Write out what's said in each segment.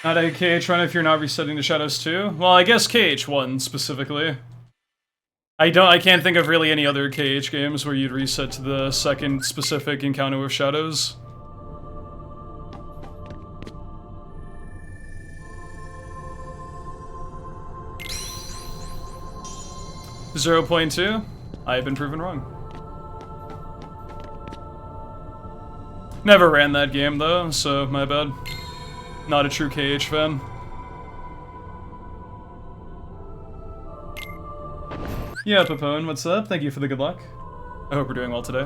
Not a KH run if you're not resetting the shadows too? Well, I guess KH1 specifically. I can't think of really any other KH games where you'd reset to the second specific encounter with shadows. .2? I have been proven wrong. Never ran that game though, so my bad. Not a true KH fan. Yeah, Papone, what's up? Thank you for the good luck. I hope we're doing well today.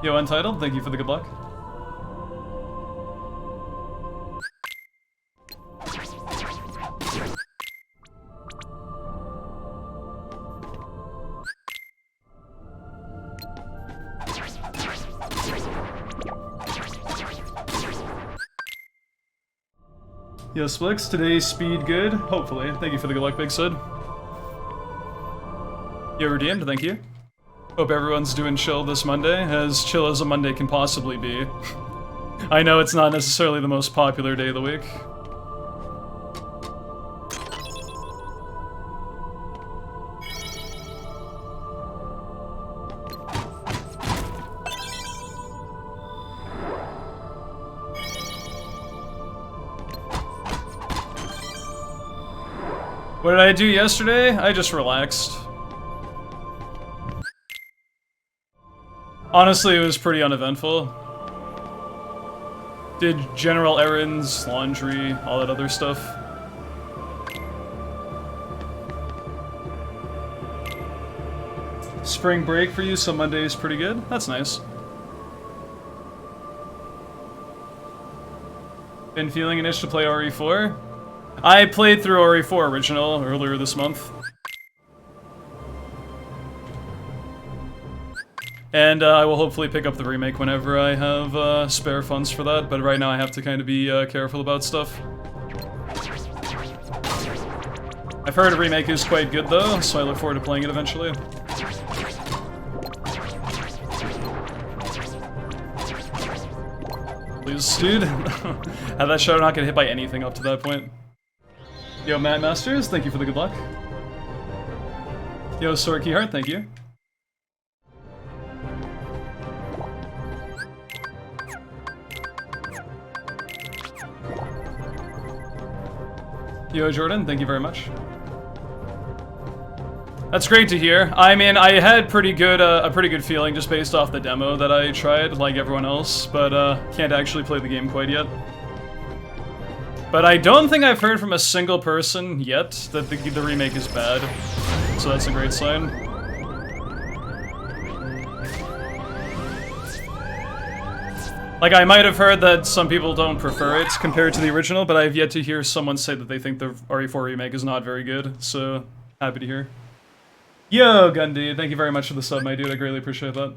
Yo, Untitled, thank you for the good luck. Yo, Splix, today's speed good? Hopefully. Thank you for the good luck, Big Sid. Yo, Redeemed, thank you. Hope everyone's doing chill this Monday, as chill as a Monday can possibly be. I know it's not necessarily the most popular day of the week. What did I do yesterday? I just relaxed. Honestly, it was pretty uneventful. Did general errands, laundry, all that other stuff. Spring break for you, so Monday is pretty good. That's nice. Been feeling an itch to play RE4? I played through RE4 original earlier this month. And I will hopefully pick up the remake whenever I have spare funds for that, but right now I have to kind of be careful about stuff. I've heard a remake is quite good though, so I look forward to playing it eventually. Please, dude. Had that shadow not get hit by anything up to that point. Yo, Matt Masters, thank you for the good luck. Yo, Sorky Heart, thank you. Yo, Jordan, thank you very much. That's great to hear. I mean, I had pretty good, a pretty good feeling just based off the demo that I tried, like everyone else, but can't actually play the game quite yet. But I don't think I've heard from a single person yet that the remake is bad, so that's a great sign. Like, I might have heard that some people don't prefer it compared to the original, but I've yet to hear someone say that they think the RE4 remake is not very good, so happy to hear. Yo, Gundy, thank you very much for the sub, my dude, I greatly appreciate that.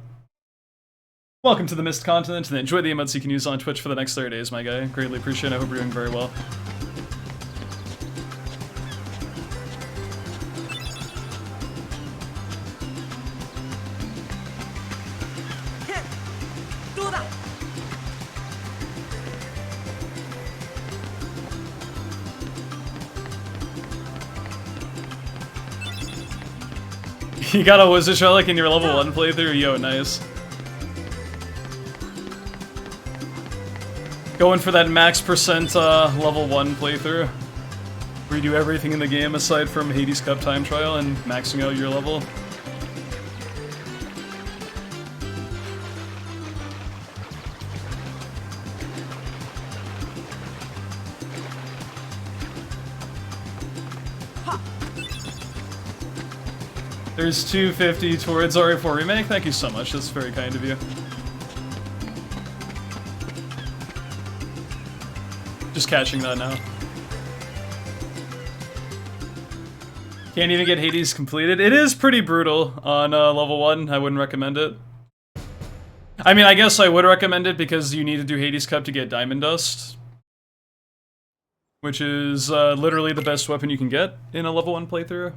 Welcome to the Mist Continent, and enjoy the emotes you can use on Twitch for the next 30 days, my guy. Greatly appreciate it, I hope you're doing very well. You got a Wizard Relic in your level 1 playthrough? Yo, nice. Going for that max percent level 1 playthrough. Where you do everything in the game aside from Hades Cup time trial and maxing out your level. There's 250 towards RE4 Remake. Thank you so much. That's very kind of you. Just catching that now. Can't even get Hades completed. It is pretty brutal on level 1. I wouldn't recommend it. I mean, I guess I would recommend it because you need to do Hades Cup to get Diamond Dust. which is literally the best weapon you can get in a level 1 playthrough.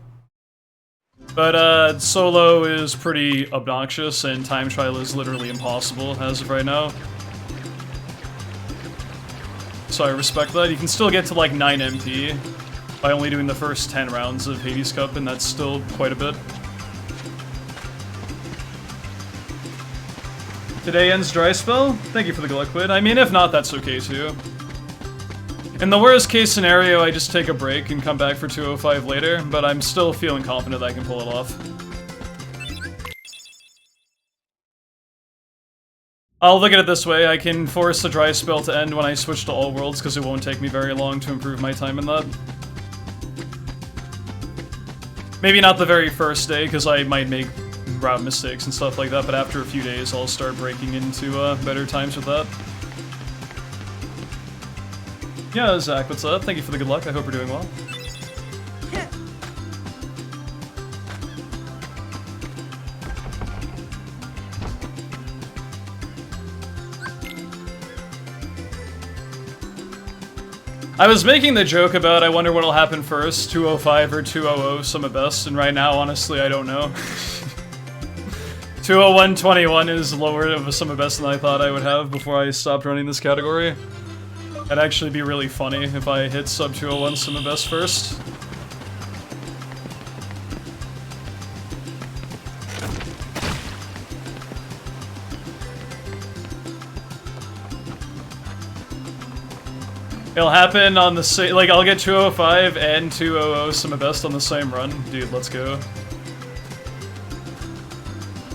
But solo is pretty obnoxious, and time trial is literally impossible as of right now. So I respect that. You can still get to like 9 MP by only doing the first 10 rounds of Hades Cup, and that's still quite a bit. Today ends dry spell? Thank you for the Gliquid. I mean, if not, that's okay too. In the worst case scenario, I just take a break and come back for 205 later, but I'm still feeling confident that I can pull it off. I'll look at it this way, I can force the dry spell to end when I switch to all worlds, because it won't take me very long to improve my time in that. Maybe not the very first day, because I might make route mistakes and stuff like that, but after a few days I'll start breaking into better times with that. Yeah, Zach, what's up? Thank you for the good luck, I hope you're doing well. I was making the joke about I wonder what'll happen first, 205 or 200 Summa Best, and right now, honestly, I don't know. 201.21 is lower of a Summa Best than I thought I would have before I stopped running this category. That'd actually be really funny if I hit sub 201 Summa Best first. It'll happen on the same, like, I'll get 205 and 200 Summa Best on the same run. Dude, let's go.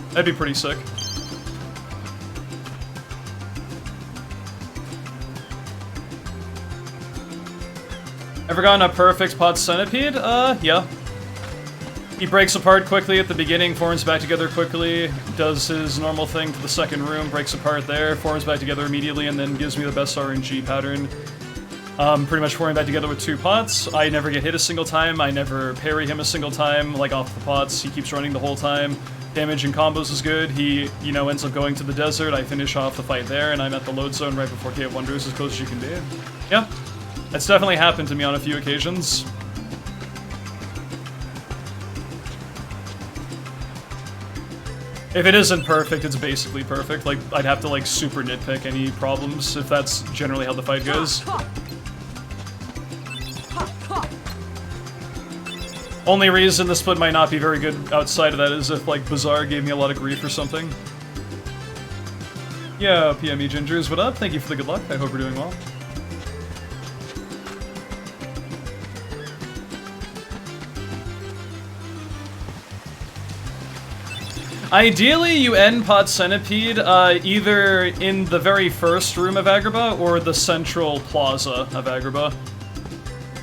That'd be pretty sick. Ever gotten a perfect pod centipede? Yeah. He breaks apart quickly at the beginning, forms back together quickly, does his normal thing to the second room, breaks apart there, forms back together immediately, and then gives me the best RNG pattern. Pretty much forming back together with 2 pots. I never get hit a single time, I never parry him a single time, like off the pots, he keeps running the whole time. Damage and combos is good, he, you know, ends up going to the desert, I finish off the fight there, and I'm at the load zone right before Cave of Wonders, as close as you can be. Yeah, that's definitely happened to me on a few occasions. If it isn't perfect, it's basically perfect. Like, I'd have to, like, super nitpick any problems, if that's generally how the fight goes. Only reason the split might not be very good outside of that is if, like, Bazaar gave me a lot of grief or something. Yeah, PME Gingers, what up? Thank you for the good luck. I hope you're doing well. Ideally, you end Pod Centipede either in the very first room of Agrabah or the central plaza of Agrabah.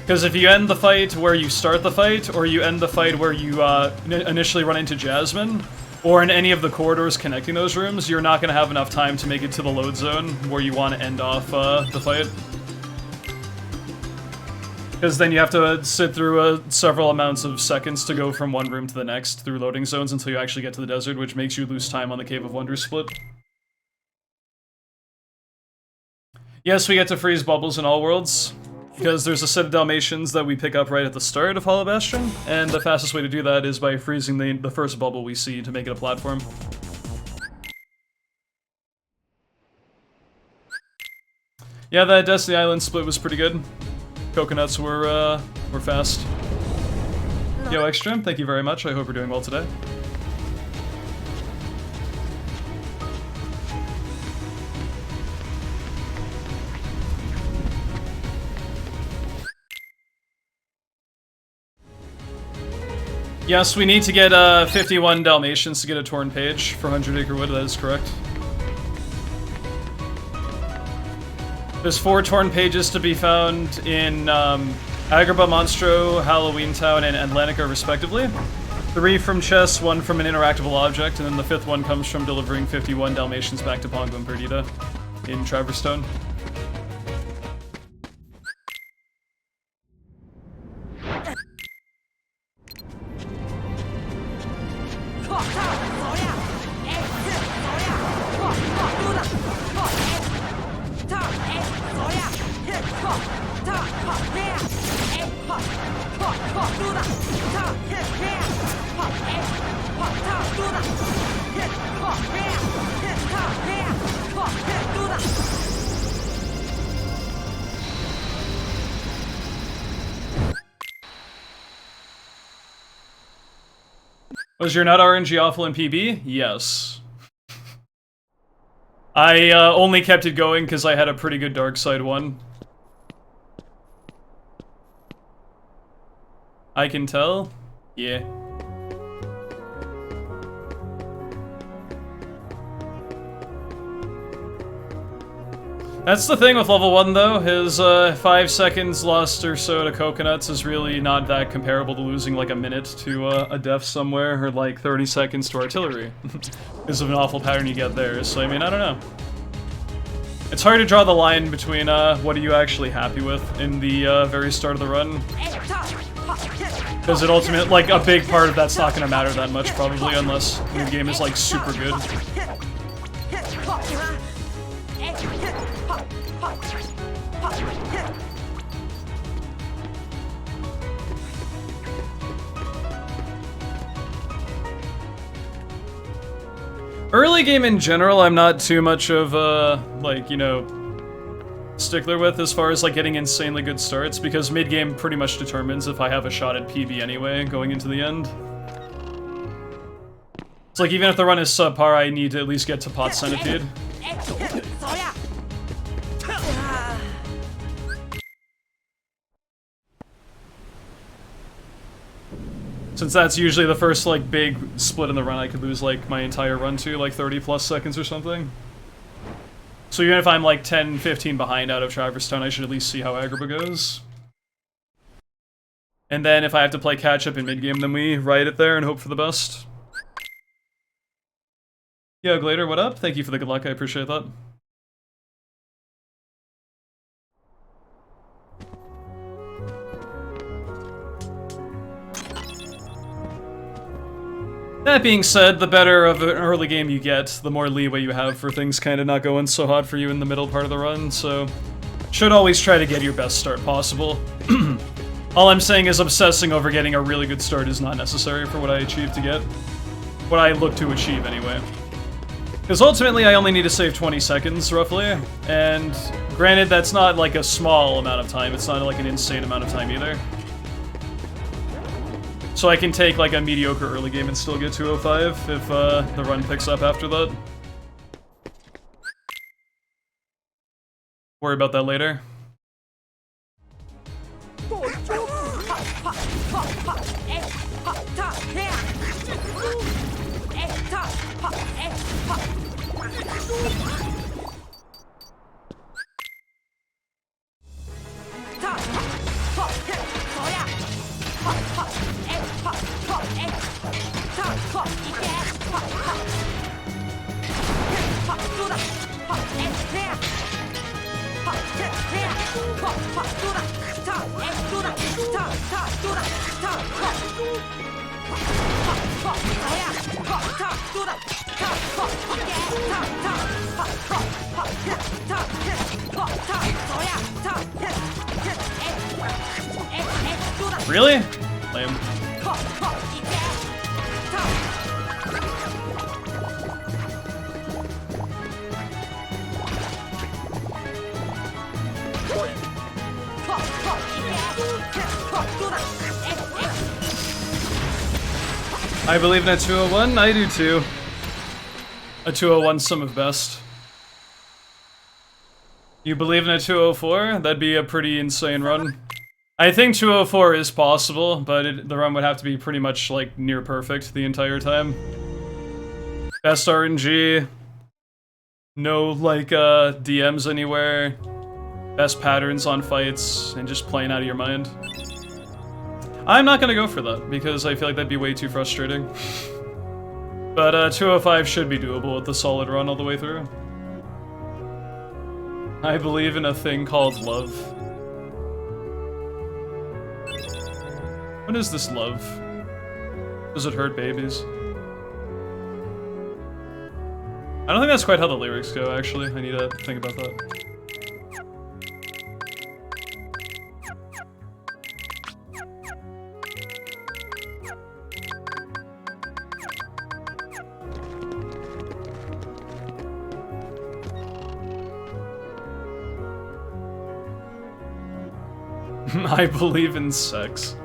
Because if you end the fight where you start the fight, or you end the fight where you initially run into Jasmine, or in any of the corridors connecting those rooms, you're not going to have enough time to make it to the load zone where you want to end off the fight. Because then you have to sit through several amounts of seconds to go from one room to the next through loading zones until you actually get to the desert, which makes you lose time on the Cave of Wonders split. Yes, we get to freeze bubbles in all worlds, because there's a set of Dalmatians that we pick up right at the start of Hollow Bastion, and the fastest way to do that is by freezing the first bubble we see to make it a platform. Yeah, that Destiny Island split was pretty good. Coconuts were fast. Yo, Extreme, thank you very much. I hope you're doing well today. Yes, we need to get 51 Dalmatians to get a Torn Page for 100 Acre Wood, that is correct. There's 4 Torn Pages to be found in Agrabah, Monstro, Halloween Town, and Atlantica, respectively. 3 from chests, 1 from an interactable object, and then the 5th one comes from delivering 51 Dalmatians back to Pongo and Perdita in Traverse Town. Was your nut RNG awful in PB? Yes. I only kept it going because I had a pretty good dark side one. I can tell? Yeah. That's the thing with level 1 though, his 5 seconds lost or so to coconuts is really not that comparable to losing like a minute to a death somewhere, or like 30 seconds to artillery. Because of an awful pattern you get there, so I mean, I don't know. It's hard to draw the line between what are you actually happy with in the very start of the run. Because it ultimately, like, a big part of that's not going to matter that much probably unless the game is like super good. Early game in general, I'm not too much of a, like, you know, stickler with as far as, like, getting insanely good starts, because mid-game pretty much determines if I have a shot at PB anyway, going into the end. It's like, even if the run is subpar, I need to at least get to pot centipede. Since that's usually the first, like, big split in the run, I could lose, like, my entire run to, like, 30 plus seconds or something. So even if I'm, like, 10, 15 behind out of Traverse Town, I should at least see how Agrabah goes. And then if I have to play catch-up in mid-game, then we ride it there and hope for the best. Yo, Glader, what up? Thank you for the good luck, I appreciate that. That being said, the better of an early game you get, the more leeway you have for things kind of not going so hot for you in the middle part of the run, so should always try to get your best start possible. All I'm saying is obsessing over getting a really good start is not necessary for what I achieve to get. What I look to achieve, anyway. Because ultimately, I only need to save 20 seconds, roughly, and granted, that's not like a small amount of time, it's not like an insane amount of time either. So I can take like a mediocre early game and still get 205 if the run picks up after that. Worry about that later. Really? Lame. I believe in a 201, I do too. A 201's some of best. You believe in a 204? That'd be a pretty insane run. I think 204 is possible, but the run would have to be pretty much like near perfect the entire time. Best RNG. No like DMs anywhere. Best patterns on fights, and just playing out of your mind. I'm not gonna go for that, because I feel like that'd be way too frustrating. But 205 should be doable with the solid run all the way through. I believe in a thing called love. What is this love? Does it hurt babies? I don't think that's quite how the lyrics go, actually. I need to think about that. I believe in sex.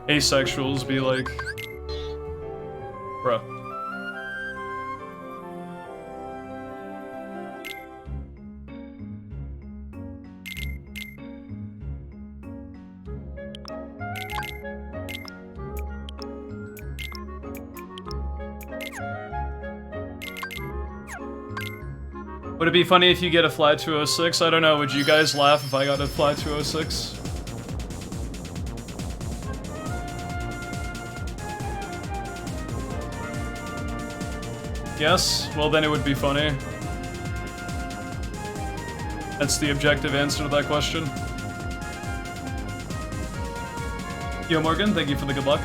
Asexuals be like... Bruh. Would it be funny if you get a flat 206? I don't know, would you guys laugh if I got a flat 206? Yes? Well then it would be funny. That's the objective answer to that question. Yo Morgan, thank you for the good luck.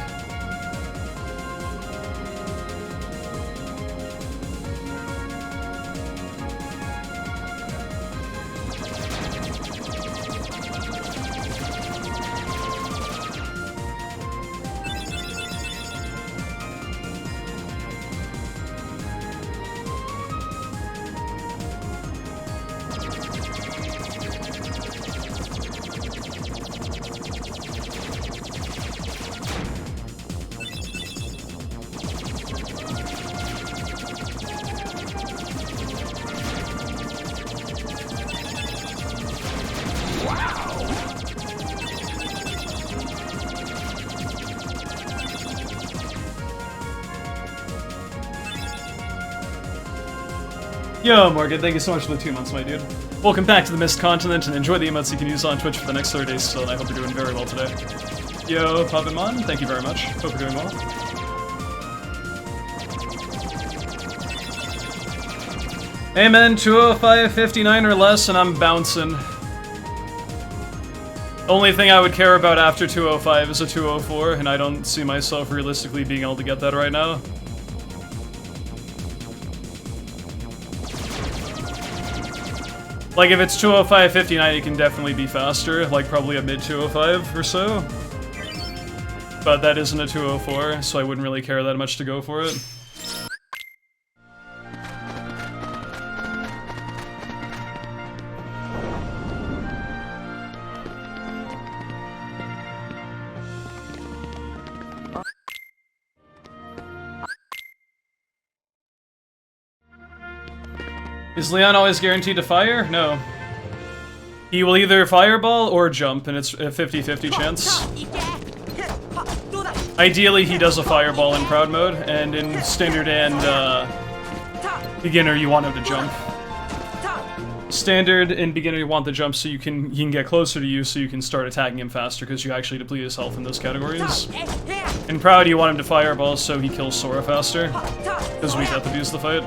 Yo, Morgan, thank you so much for the 2 months, my dude. Welcome back to the Mist Continent, and enjoy the emotes you can use on Twitch for the next 30 days still, and I hope you're doing very well today. Yo, Puppetmon, thank you very much. Hope you're doing well. Amen, 205.59 or less, and I'm bouncing. Only thing I would care about after 205 is a 204, and I don't see myself realistically being able to get that right now. Like, if it's 205.59, it can definitely be faster, like probably a mid 205 or so. But that isn't a 204, so I wouldn't really care that much to go for it. Is Leon always guaranteed to fire? No. He will either fireball or jump, and it's a 50-50 chance. Ideally, he does a fireball in Proud Mode, and in Standard and Beginner, you want him to jump. Standard and Beginner, you want the jump so he can get closer to you so you can start attacking him faster, because you actually deplete his health in those categories. In Proud, you want him to fireball so he kills Sora faster, because we death abuse the fight.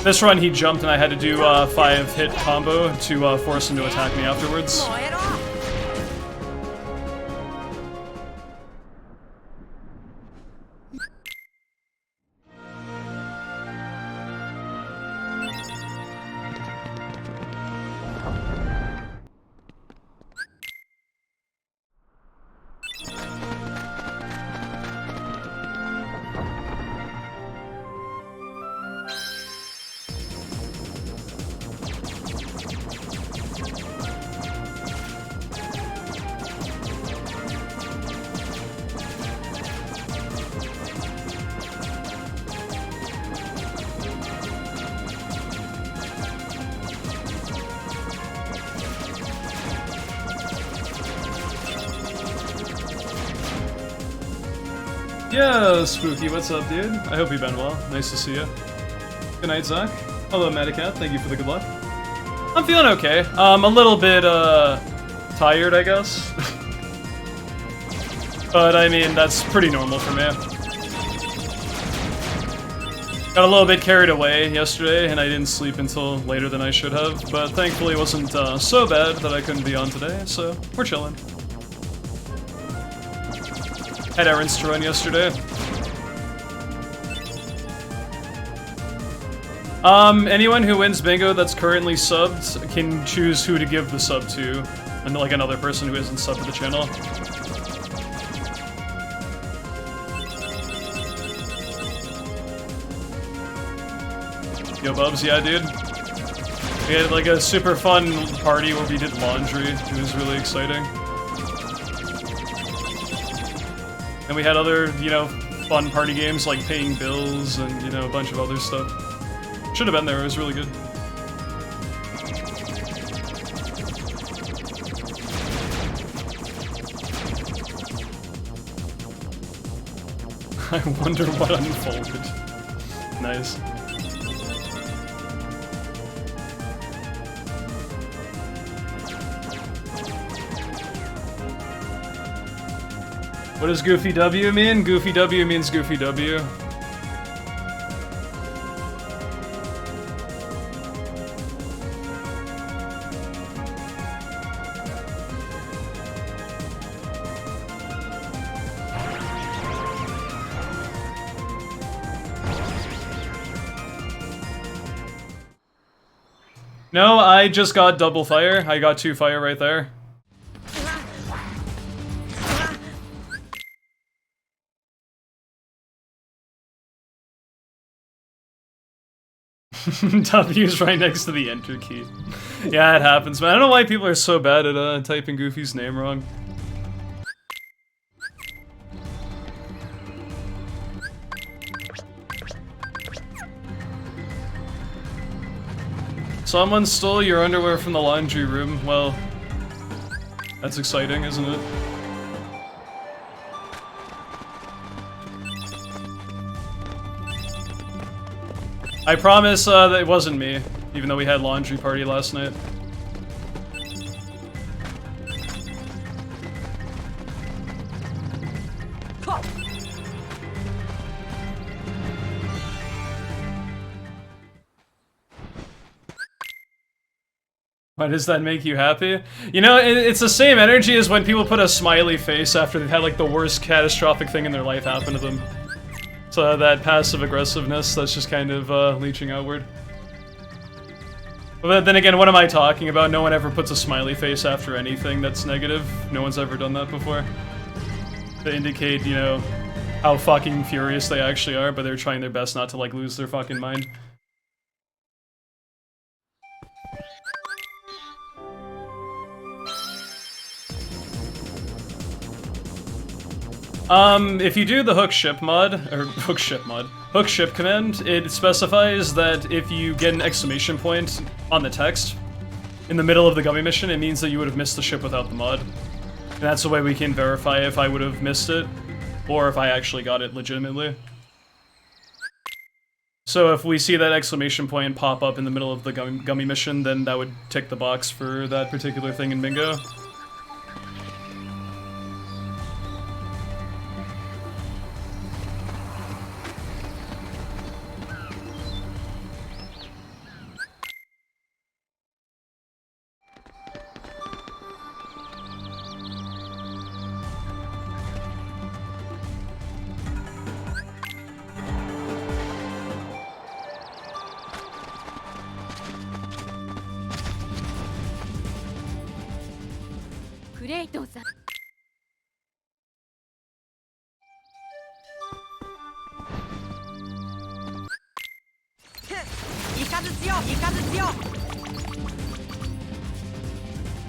This run he jumped and I had to do a 5-hit combo to force him to attack me afterwards. Yo, Spooky, what's up, dude? I hope you've been well. Nice to see you. Good night, Zach. Hello, Medicat. Thank you for the good luck. I'm feeling okay. A little bit, tired, I guess. But, I mean, that's pretty normal for me. Got a little bit carried away yesterday, and I didn't sleep until later than I should have, but thankfully it wasn't so bad that I couldn't be on today, so we're chilling. Had errands to run yesterday. Anyone who wins bingo that's currently subbed can choose who to give the sub to, and like another person who isn't subbed to the channel. Yo, Bubs, yeah, dude. We had like a super fun party where we did laundry. It was really exciting. And we had other, you know, fun party games like paying bills and, you know, a bunch of other stuff. Should have been there, it was really good. I wonder what unfolded. Nice. What does Goofy W mean? Goofy W means Goofy W. No, I just got double fire. I got 2 fire right there. W's right next to the enter key. Yeah, it happens, man. I don't know why people are so bad at typing Goofy's name wrong. Someone stole your underwear from the laundry room. Well, that's exciting, isn't it? I promise that it wasn't me, even though we had laundry party last night. Why does that make you happy? You know, it's the same energy as when people put a smiley face after they've had like the worst catastrophic thing in their life happen to them. So that passive aggressiveness, that's just kind of leeching outward. But then again, what am I talking about? No one ever puts a smiley face after anything that's negative. No one's ever done that before. To indicate, you know, how fucking furious they actually are, but they're trying their best not to like lose their fucking mind. If you do the hook ship command, it specifies that if you get an exclamation point on the text in the middle of the gummy mission, it means that you would have missed the ship without the mod. And that's the way we can verify if I would have missed it, or if I actually got it legitimately. So if we see that exclamation point pop up in the middle of the gummy mission, then that would tick the box for that particular thing in bingo.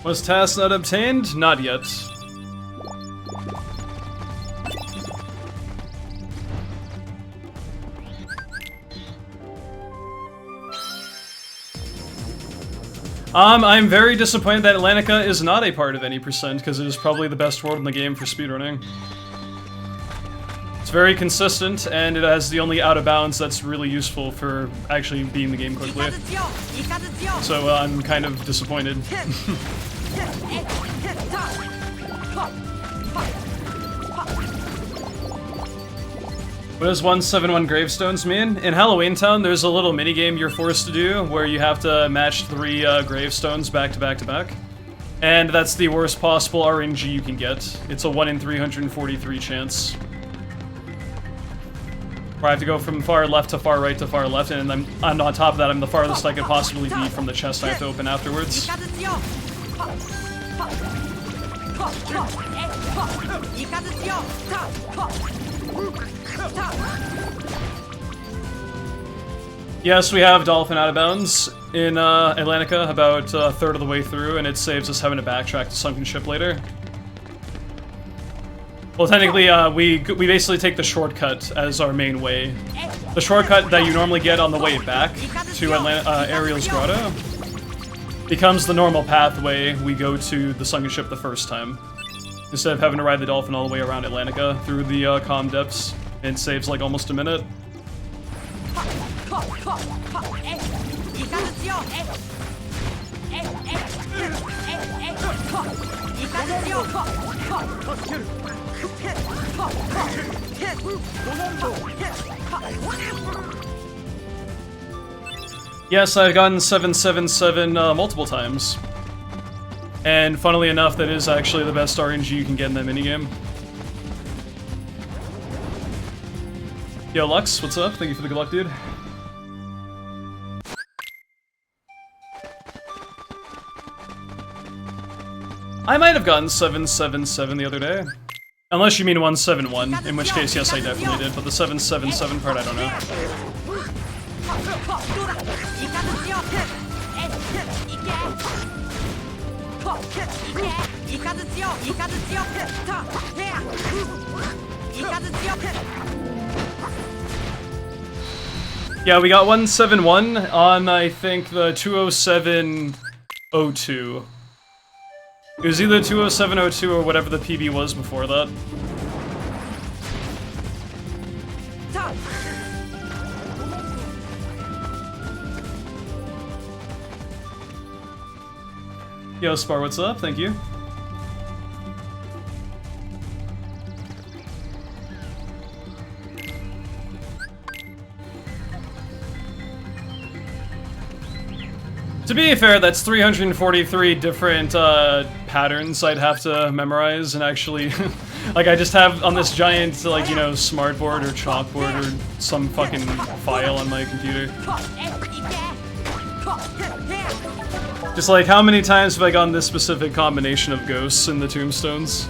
Was task not obtained? Not yet. I'm very disappointed that Atlantica is not a part of any percent, because it is probably the best world in the game for speedrunning. It's very consistent, and it has the only out of bounds that's really useful for actually beating the game quickly. So I'm kind of disappointed. What does 171 gravestones mean? In Halloween Town, there's a little minigame you're forced to do where you have to match 3 gravestones back to back to back. And that's the worst possible RNG you can get. It's a 1 in 343 chance. Where I have to go from far left to far right to far left, and I'm on top of that, I'm the farthest I could possibly be from the chest I have to open afterwards. Yes, we have Dolphin out of bounds in Atlantica about a third of the way through, and it saves us having to backtrack to Sunken Ship later. Well, technically, we basically take the shortcut as our main way. The shortcut that you normally get on the way back to Ariel's Grotto becomes the normal pathway we go to the Sunken Ship the first time. Instead of having to ride the Dolphin all the way around Atlantica through the calm depths, it saves like almost a minute. Yes, I've gotten 777 multiple times. And funnily enough, that is actually the best RNG you can get in that minigame. Yo, Lux, what's up? Thank you for the good luck, dude. I might have gotten 777 the other day. Unless you mean 171, in which case, yes, I definitely did, but the 777 part, I don't know. Yeah, we got 171 on, I think, the 20702. It was either 20702 or whatever the PB was before that. Yo, Spar, what's up? Thank you. To be fair, that's 343 different patterns I'd have to memorize and actually, like, I just have on this giant, like, you know, smartboard or chalkboard or some fucking file on my computer. Just like, how many times have I gotten this specific combination of ghosts in the tombstones?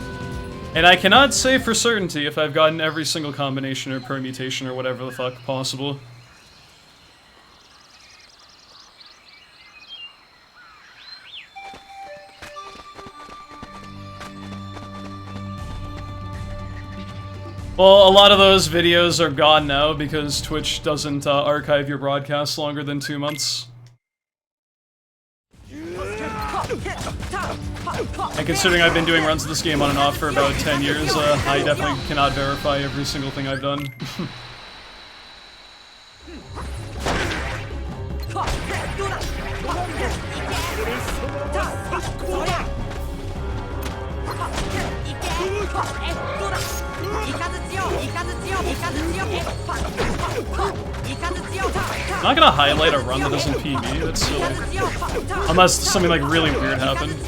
And I cannot say for certainty if I've gotten every single combination or permutation or whatever the fuck possible. Well, a lot of those videos are gone now because Twitch doesn't archive your broadcasts longer than 2 months. And considering I've been doing runs of this game on and off for about 10 years, I definitely cannot verify every single thing I've done. I'm not gonna highlight a run that doesn't PB, that's silly. Unless something like really weird happened.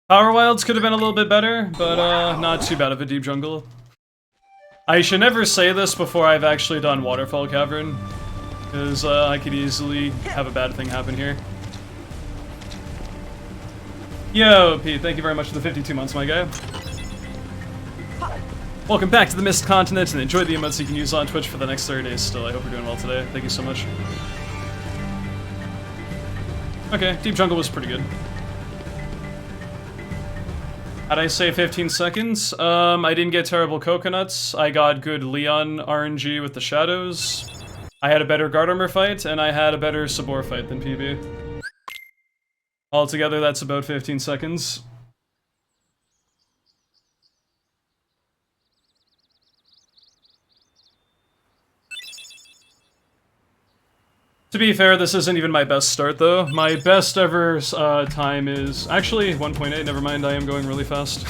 Power Wilds could have been a little bit better, but not too bad of a deep jungle. I should never say this before I've actually done Waterfall Cavern, because I could easily have a bad thing happen here. Yo, Pete, thank you very much for the 52 months, my guy. Welcome back to the Mist Continent, and enjoy the emotes you can use on Twitch for the next 30 days still. I hope you're doing well today. Thank you so much. Okay, Deep Jungle was pretty good. How'd I say 15 seconds? I didn't get terrible coconuts. I got good Leon RNG with the shadows. I had a better guard armor fight, and I had a better Sabor fight than PB. Altogether, that's about 15 seconds. To be fair, this isn't even my best start, though. My best ever time is... Actually, 1.8, never mind, I am going really fast.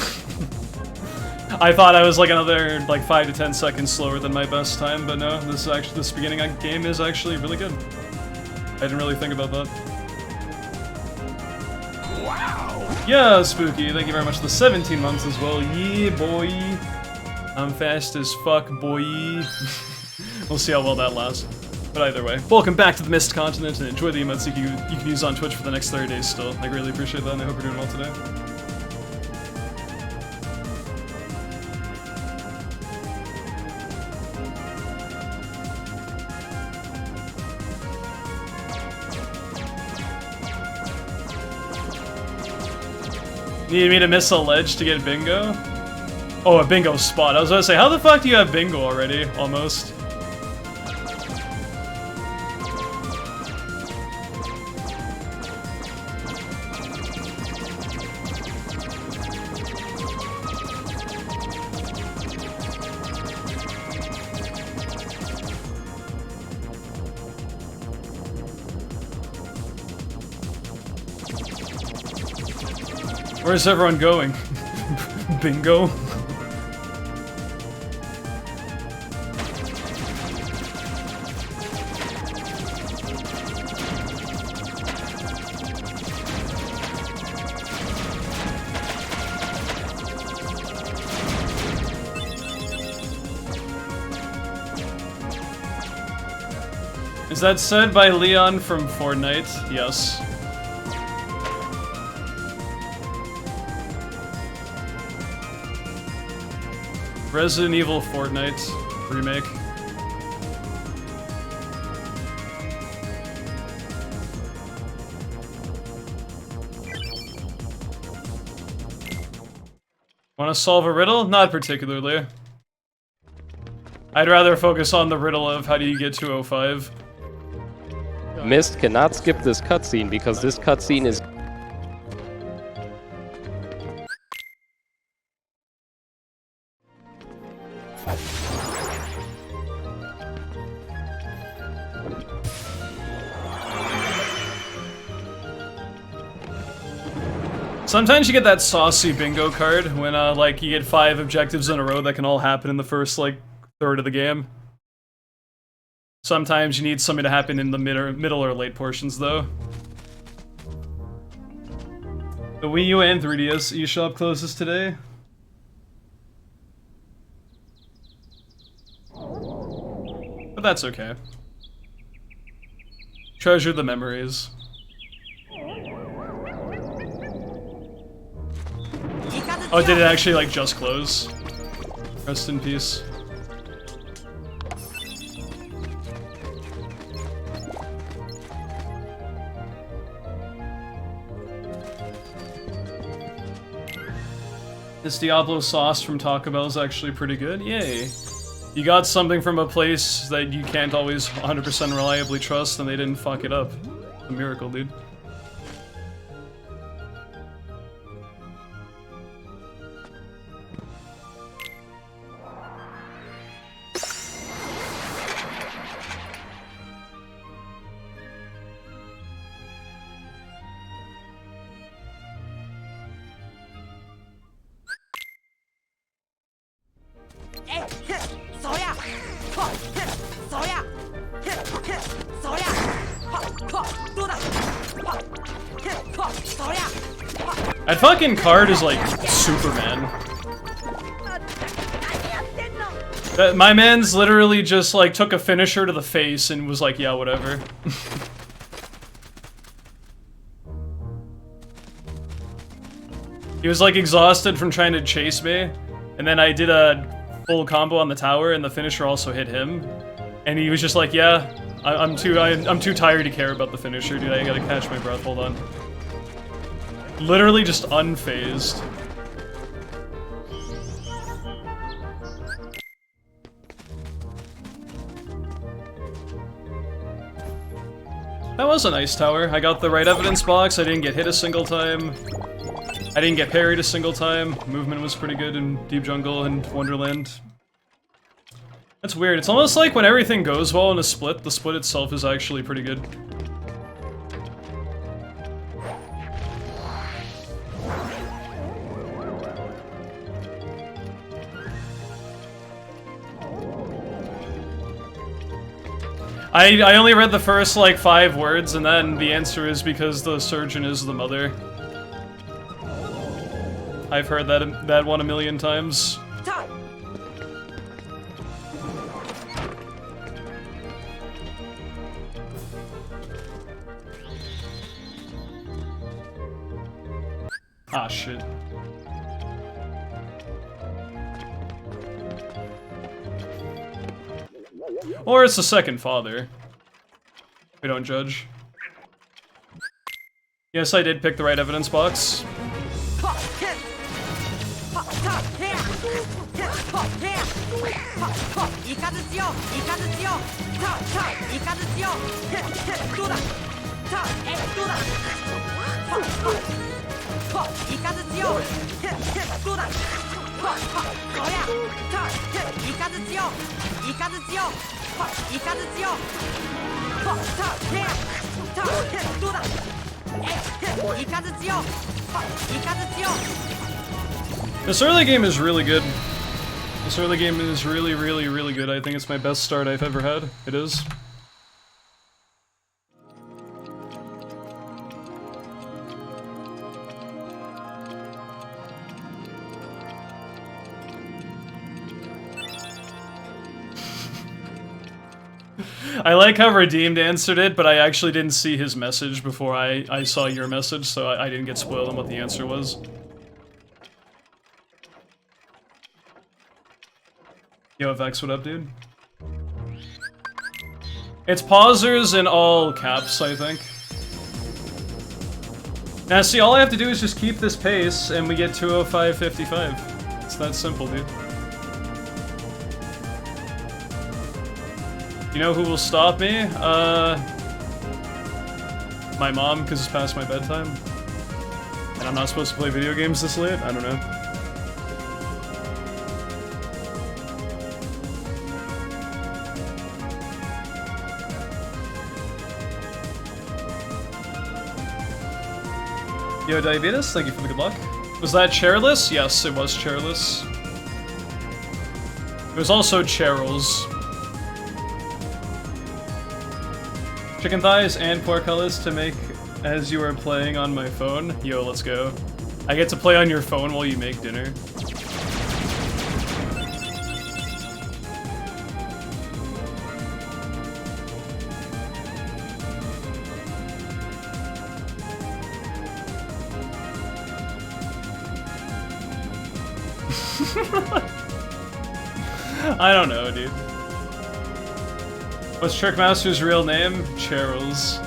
I thought I was like another, like, 5 to 10 seconds slower than my best time, but no, this beginning game is actually really good. I didn't really think about that. Wow! Yeah, Spooky, thank you very much for the 17 months as well, yeah, boy! I'm fast as fuck, boy. We'll see how well that lasts. But either way, welcome back to the Mist Continent, and enjoy the emotes you can use on Twitch for the next 30 days still. I really appreciate that, and I hope you're doing well today. Need me to miss a ledge to get bingo? Oh, a bingo spot. I was gonna say, how the fuck do you have bingo already? Almost. Where's everyone going? Bingo? Is that said by Leon from Fortnite? Yes. Resident Evil Fortnite remake. Want to solve a riddle? Not particularly. I'd rather focus on the riddle of how do you get to 05. Mist cannot skip this cutscene because this cutscene is... Sometimes you get that saucy bingo card when, like, you get 5 objectives in a row that can all happen in the first, like, third of the game. Sometimes you need something to happen in the middle or late portions, though. The Wii U and 3DS eShop closes today. But that's okay. Treasure the memories. Oh, did it actually, like, just close? Rest in peace. This Diablo sauce from Taco Bell is actually pretty good. Yay. You got something from a place that you can't always 100% reliably trust, and they didn't fuck it up. A miracle, dude. That fucking card is like Superman. My man's literally just like took a finisher to the face and was like, yeah, whatever. He was like exhausted from trying to chase me, and then I did a full combo on the tower, and the finisher also hit him. And he was just like, yeah, I'm too tired to care about the finisher, dude. I gotta catch my breath. Hold on. Literally just unfazed. That was a nice tower. I got the right evidence box. I didn't get hit a single time. I didn't get parried a single time. Movement was pretty good in Deep Jungle and Wonderland. That's weird. It's almost like when everything goes well in a split, the split itself is actually pretty good. I only read the first, like, 5 words, and then the answer is because the surgeon is the mother. I've heard that one a million times. Ah, shit. Or it's the second father. We don't judge. Yes, I did pick the right evidence box. This early game is really good. This early game is really, really, really good. I think it's my best start I've ever had. It is. I like how Redeemed answered it, but I actually didn't see his message before I saw your message, so I didn't get spoiled on what the answer was. Yo, Vex, what up, dude? It's pausers in all caps, I think. Now, see, all I have to do is just keep this pace, and we get 205.55. It's that simple, dude. You know who will stop me? My mom, because it's past my bedtime. And I'm not supposed to play video games this late? I don't know. Yo, Diabetes, thank you for the good luck. Was that chairless? Yes, it was chairless. It was also Cheryl's. Chicken thighs and pork cutlets to make as you are playing on my phone. Yo, let's go. I get to play on your phone while you make dinner. I don't know, dude. What's Trickmaster's real name? Cheryl's.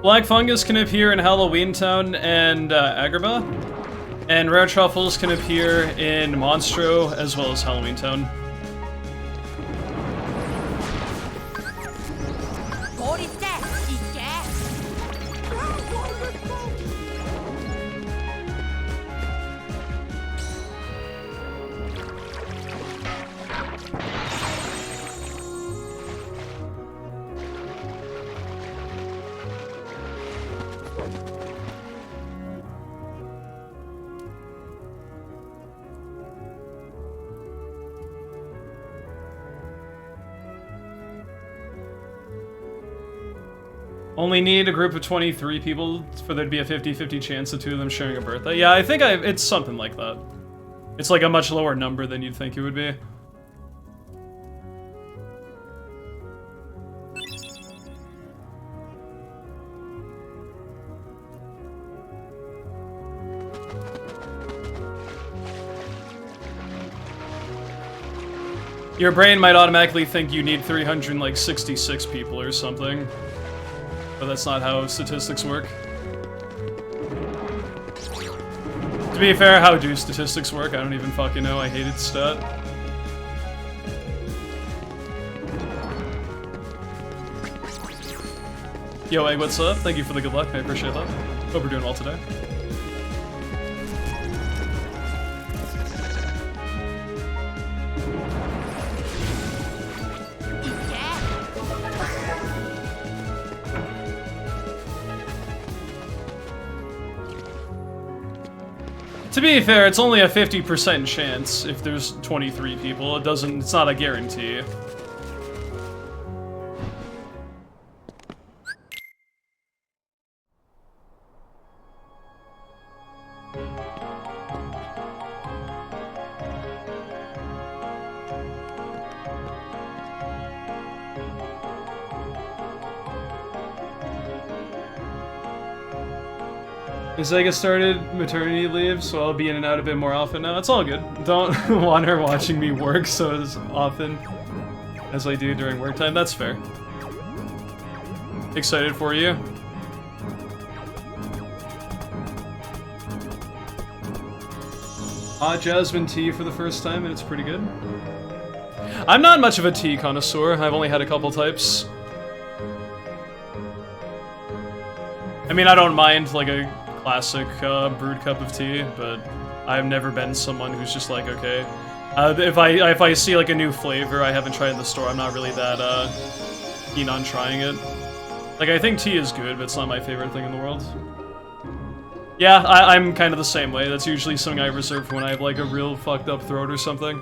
Black fungus can appear in Halloween Town and Agrabah, and rare truffles can appear in Monstro as well as Halloween Town. Only need a group of 23 people for there to be a 50-50 chance of two of them sharing a birthday. Yeah, I think it's something like that. It's like a much lower number than you'd think it would be. Your brain might automatically think you need 366 people or something. But that's not how statistics work. To be fair, how do statistics work? I don't even fucking know. I hated stat. Yo, Egg, what's up? Thank you for the good luck. I appreciate that. Hope we're doing well today. To To be fair, it's only a 50% chance if there's 23 people. It's not a guarantee. Zega started maternity leave, so I'll be in and out a bit more often now. It's all good. Don't want her watching me work so as often as I do during work time. That's fair. Excited for you. Hot jasmine tea for the first time, and it's pretty good. I'm not much of a tea connoisseur. I've only had a couple types. I mean, I don't mind, like, a classic brewed cup of tea, but I've never been someone who's just like, okay, if I see like a new flavor I haven't tried in the store, I'm not really that keen on trying it. Like, I think tea is good, but it's not my favorite thing in the world. Yeah, I'm kind of the same way. That's usually something I reserve for when I have like a real fucked up throat or something.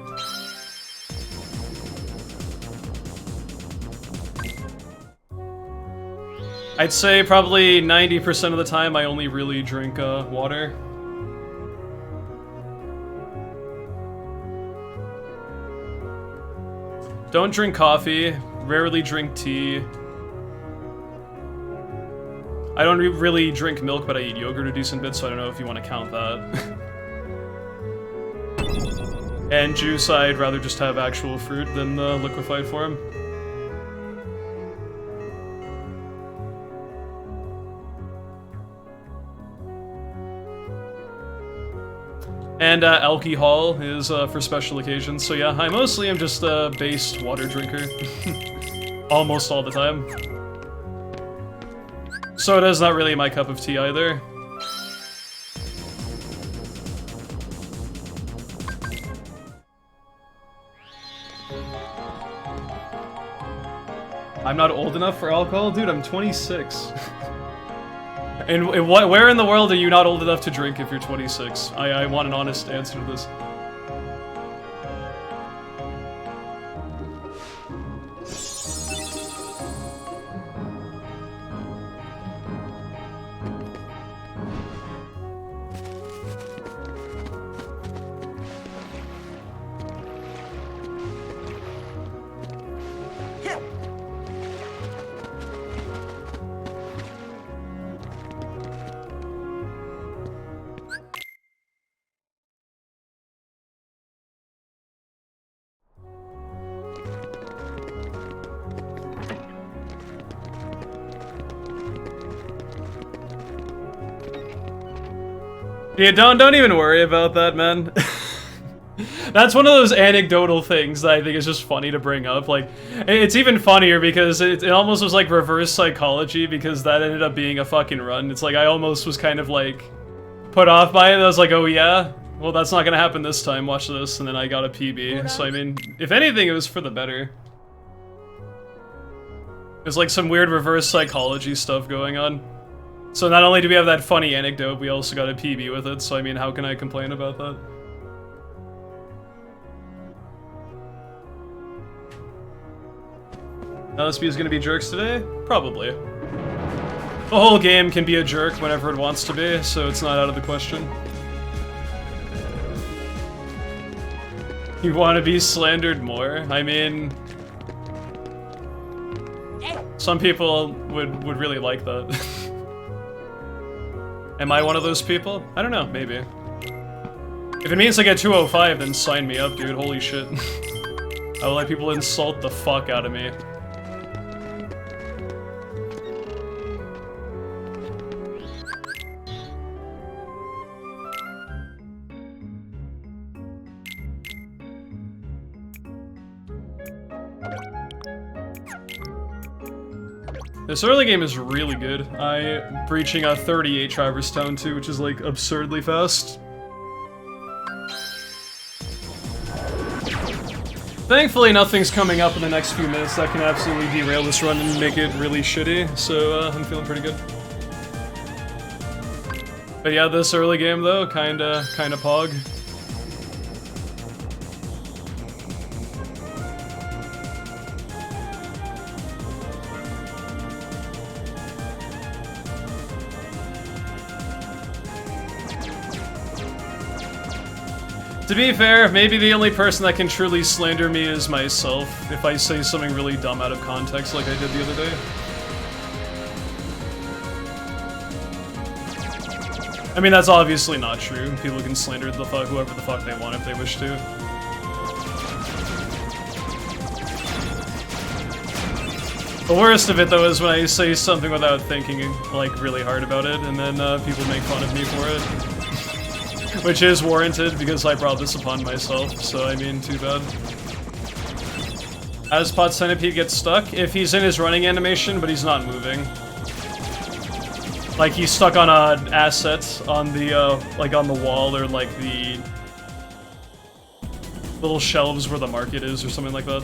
I'd say probably 90% of the time I only really drink water. Don't drink coffee, rarely drink tea. I don't really drink milk, but I eat yogurt a decent bit, so I don't know if you want to count that. And juice, I'd rather just have actual fruit than the liquefied form. And alcohol is for special occasions, so yeah, I mostly am just a base water drinker. Almost all the time. Soda's not really my cup of tea either. I'm not old enough for alcohol? Dude, I'm 26. And where in the world are you not old enough to drink if you're 26? I want an honest answer to this. Yeah, don't even worry about that, man. That's one of those anecdotal things that I think is just funny to bring up. Like, it's even funnier because it almost was like reverse psychology because that ended up being a fucking run. It's like I almost was kind of like put off by it. I was like, oh yeah? Well, that's not gonna happen this time. Watch this. And then I got a PB. So, I mean, if anything, it was for the better. There's like some weird reverse psychology stuff going on. So not only do we have that funny anecdote, we also got a PB with it, so I mean, how can I complain about that? LSB is gonna be jerks today? Probably. The whole game can be a jerk whenever it wants to be, so it's not out of the question. You want to be slandered more? I mean... some people would really like that. Am I one of those people? I don't know, maybe. If it means I get 205, then sign me up, dude. Holy shit. I will let people insult the fuck out of me. This early game is really good. I'm breaching a 38 Traverse Town too, which is like absurdly fast. Thankfully nothing's coming up in the next few minutes that can absolutely derail this run and make it really shitty, so I'm feeling pretty good. But But yeah, this early game though, kinda pog. To be fair, maybe the only person that can truly slander me is myself, if I say something really dumb out of context like I did the other day. I mean, that's obviously not true. People can slander whoever the fuck they want if they wish to. The worst of it, though, is when I say something without thinking, like, really hard about it, and then people make fun of me for it. Which is warranted, because I brought this upon myself, so I mean, too bad. As Pot Centipede gets stuck, if he's in his running animation, but he's not moving. Like, he's stuck on an asset on the, like, on the wall, or, like, the little shelves where the market is, or something like that.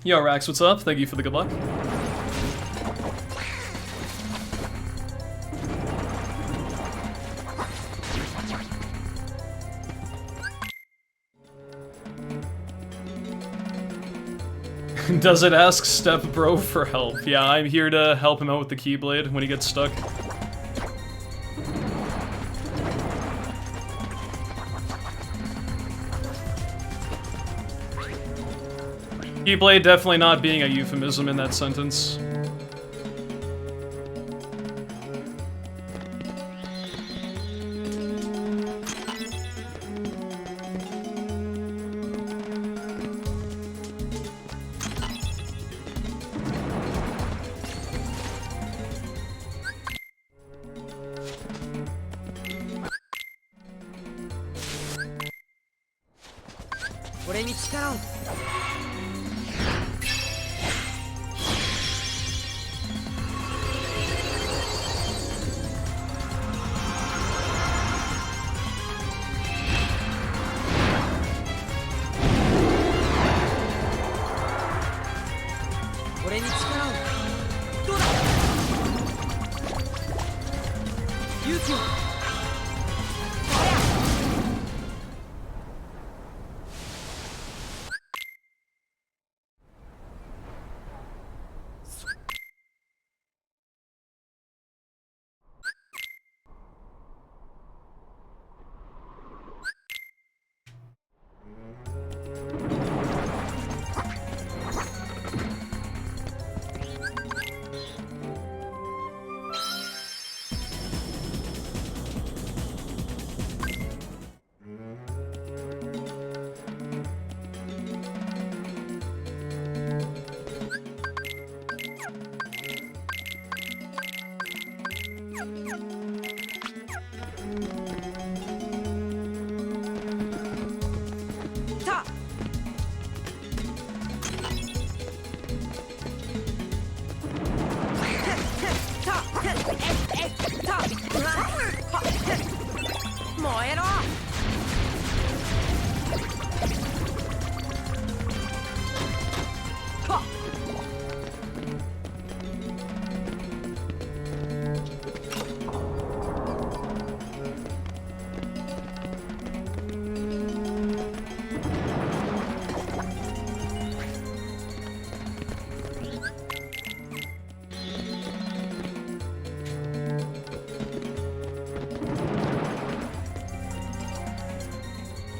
Yo, Rax, what's up? Thank you for the good luck. Does it ask Step Bro for help? Yeah, I'm here to help him out with the Keyblade when he gets stuck. Keyblade definitely not being a euphemism in that sentence.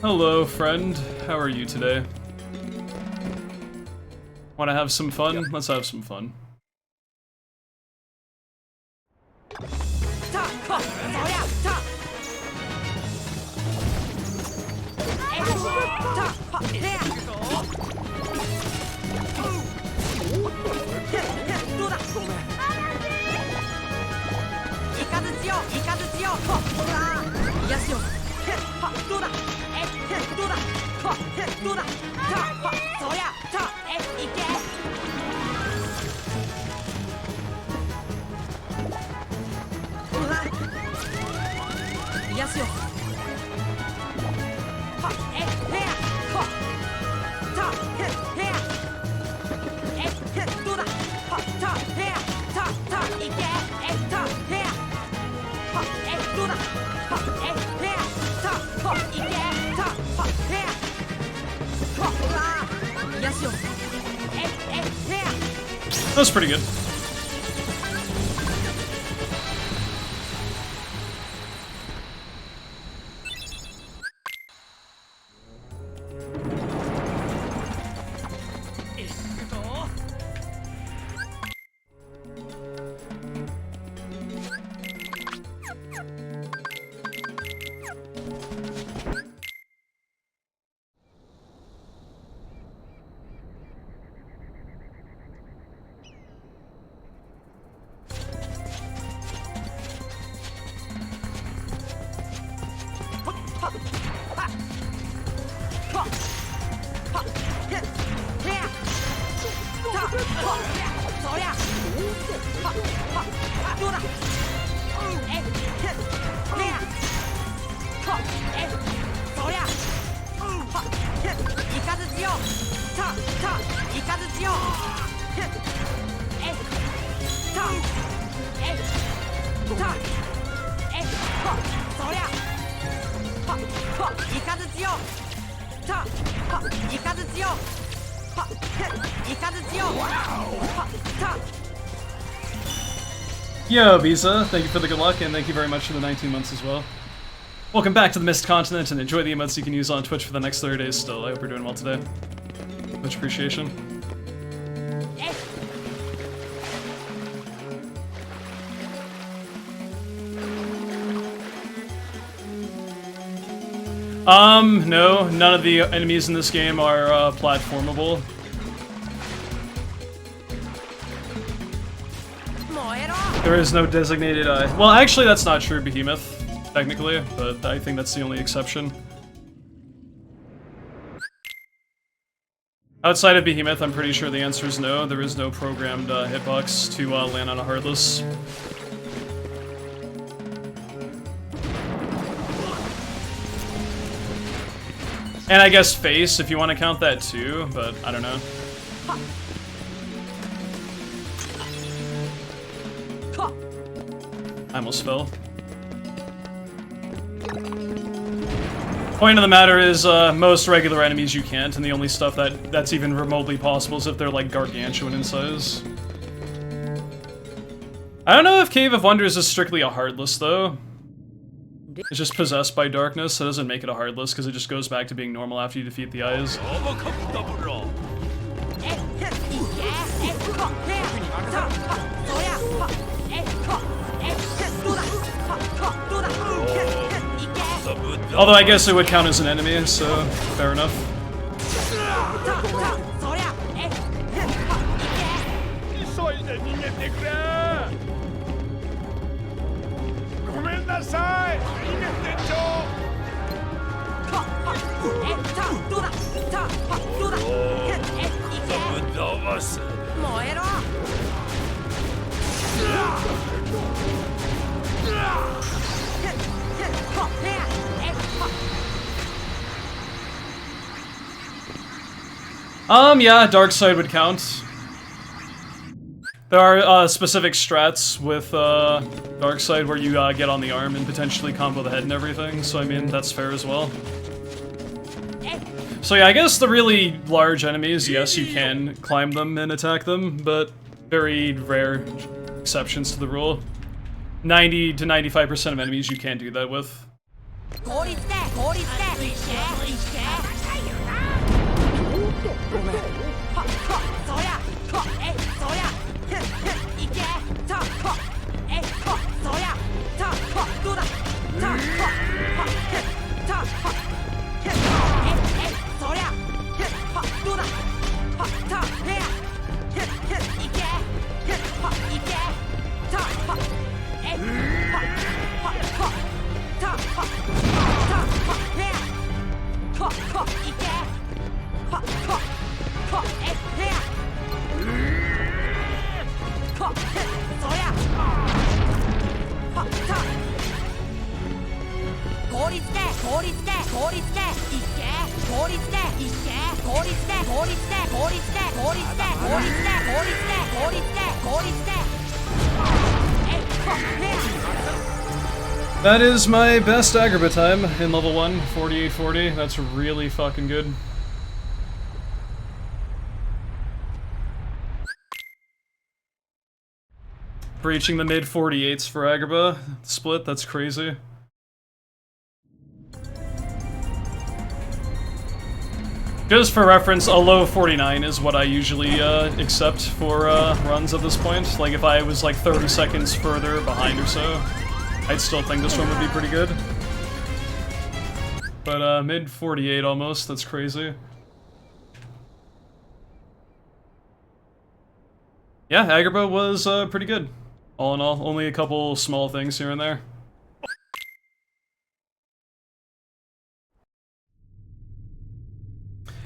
Hello, friend. How are you today? Want to have some fun? Let's have some fun. That's pretty good. Yo, Visa, thank you for the good luck, and thank you very much for the 19 months as well. Welcome back to the Mist Continent, and enjoy the emotes you can use on Twitch for the next 30 days still. I hope you're doing well today. Much appreciation. No, none of the enemies in this game are platformable. There is no designated well, actually that's not true, Behemoth, technically, but I think that's the only exception. Outside of Behemoth, I'm pretty sure the answer is no. There is no programmed hitbox to land on a Heartless. And I guess Face, if you want to count that too, but I don't know. I almost fell. Point of the matter is, most regular enemies you can't, and the only stuff that's even remotely possible is if they're like gargantuan in size. I don't know if Cave of Wonders is strictly a Heartless though. It's just possessed by darkness, so it doesn't make it a Heartless because it just goes back to being normal after you defeat the eyes. Although I guess it would count as an enemy, so fair enough. Yeah, Dark Side would count. There are specific strats with Dark Side where you get on the arm and potentially combo the head and everything, so I mean, that's fair as well. So yeah, I guess the really large enemies, yes, you can climb them and attack them, but very rare exceptions to the rule. 90 to 95% of enemies you can't do that with. That is my best Agrabah time in level 1, 4840. That's really fucking good. Breaching the mid 48s for Agrabah split, that's crazy. Just for reference, a low 49 is what I usually accept for runs at this point. Like if I was like 30 seconds further behind or so, I'd still think this one would be pretty good. But mid 48 almost, that's crazy. Yeah, Agrabah was pretty good. All in all, only a couple small things here and there.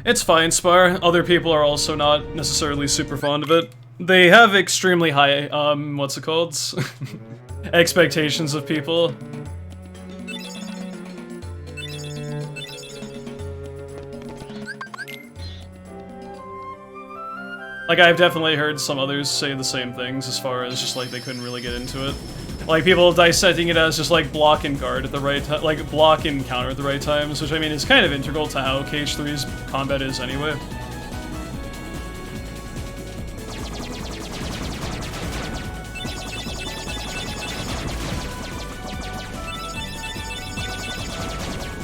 It's fine, Spar. Other people are also not necessarily super fond of it. They have extremely high, what's it called? Expectations of people. Like, I've definitely heard some others say the same things as far as just, like, they couldn't really get into it. Like, people dissecting it as just, like, block and guard at the right time, like, block and counter at the right times, which, I mean, is kind of integral to how KH3's combat is anyway.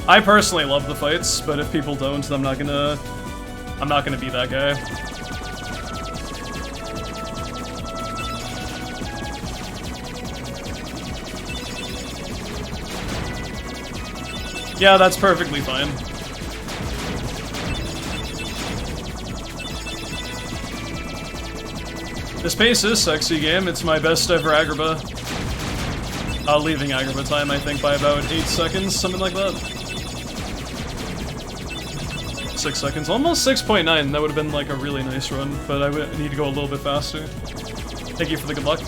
I personally love the fights, but if people don't, then I'm not gonna be that guy. Yeah, that's perfectly fine. This pace is sexy game. It's my best ever Agrabah. Leaving Agrabah time, I think, by about 8 seconds, something like that. 6 seconds, almost 6.9. That would have been like a really nice run, but I would need to go a little bit faster. Thank you for the good luck.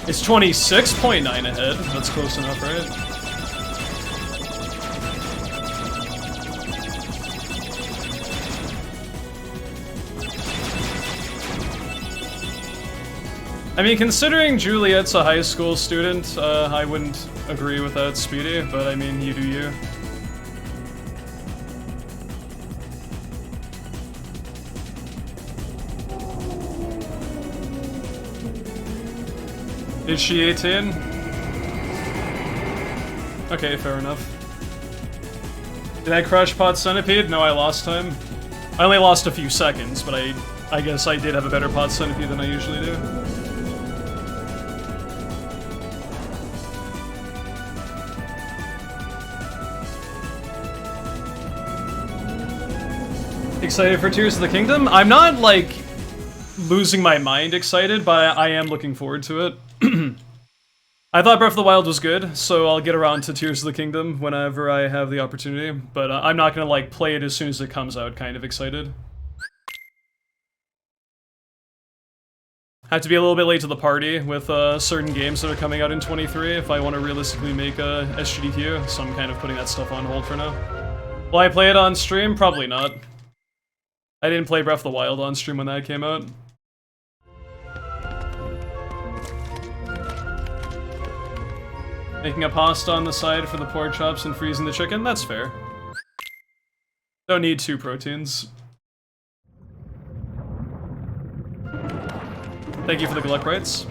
It's 26.9 ahead. That's close enough, right? I mean, considering Juliet's a high school student, I wouldn't agree with that, Speedy, but I mean, you do you. Is she 18? Okay, fair enough. Did I crush Pot Centipede? No, I lost time. I only lost a few seconds, but I guess I did have a better Pot Centipede than I usually do. Excited for Tears of the Kingdom? I'm not, like, losing my mind excited, but I am looking forward to it. I thought Breath of the Wild was good, so I'll get around to Tears of the Kingdom whenever I have the opportunity, but I'm not gonna, like, play it as soon as it comes out kind of excited. Have to be a little bit late to the party with certain games that are coming out in 23 if I want to realistically make a SGDQ, so I'm kind of putting that stuff on hold for now. Will I play it on stream? Probably not. I didn't play Breath of the Wild on stream when that came out. Making a pasta on the side for the pork chops and freezing the chicken? That's fair. Don't need 2 proteins. Thank you for the Gluck rights.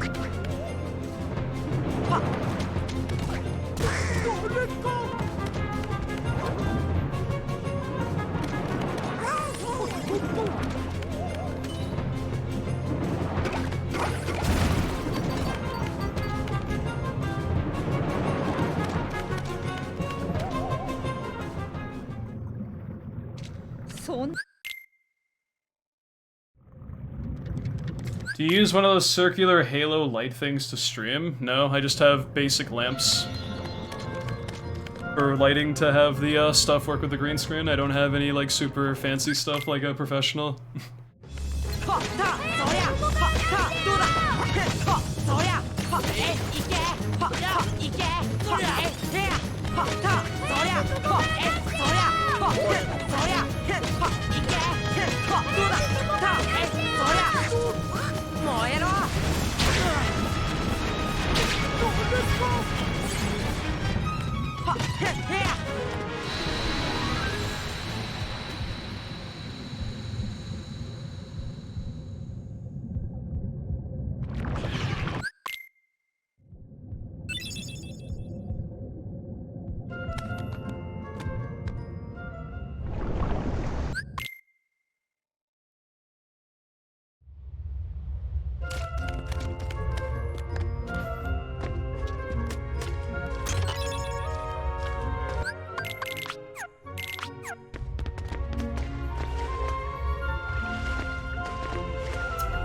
Do you use one of those circular halo light things to stream? No, I just have basic lamps for lighting to have the stuff work with the green screen. I don't have any like super fancy stuff like a professional.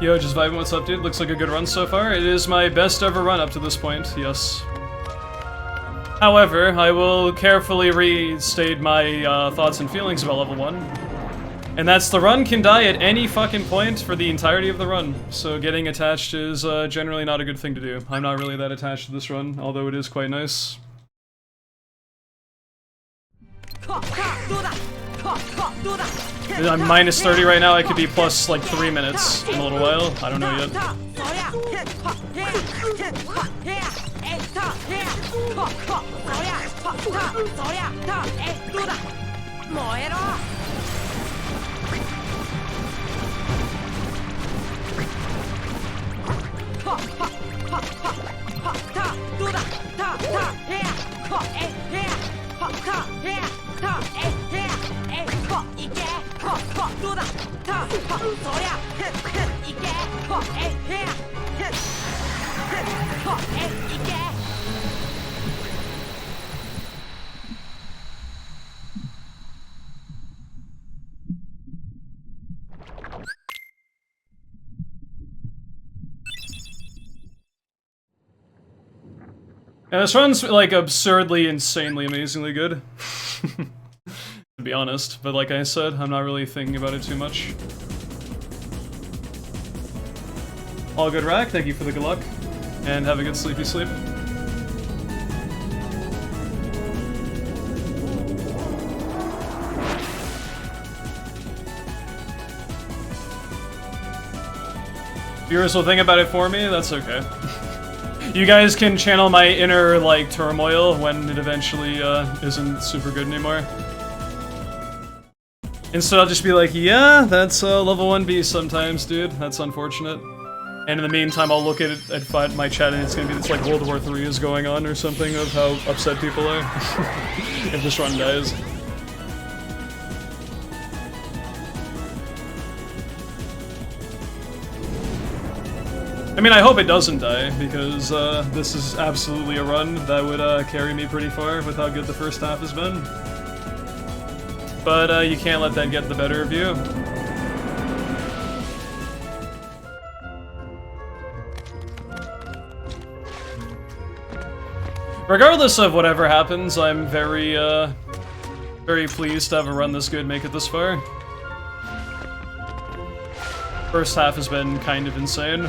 Yo, just vibing, what's up, dude? Looks like a good run so far. It is my best ever run up to this point, yes. However, I will carefully restate my thoughts and feelings about level 1. And that's the run can die at any fucking point for the entirety of the run. So getting attached is generally not a good thing to do. I'm not really that attached to this run, although it is quite nice. I'm minus 30 right now, I could be plus like 3 minutes in a little while. I don't know yet. And this run's like absurdly, insanely, amazingly good. To be honest, but like I said, I'm not really thinking about it too much. All good, Rack. Thank you for the good luck, and have a good sleepy sleep. Viewers will think about it for me. That's okay. You guys can channel my inner like turmoil when it eventually isn't super good anymore. Instead, I'll just be like, yeah, that's level 1B sometimes, dude. That's unfortunate. And in the meantime, I'll look at my chat and it's gonna be this like World War III is going on or something of how upset people are if this run dies. I mean, I hope it doesn't die, because this is absolutely a run that would carry me pretty far with how good the first half has been. But you can't let that get the better of you. Regardless of whatever happens, I'm very, very pleased to have a run this good make it this far. First half has been kind of insane.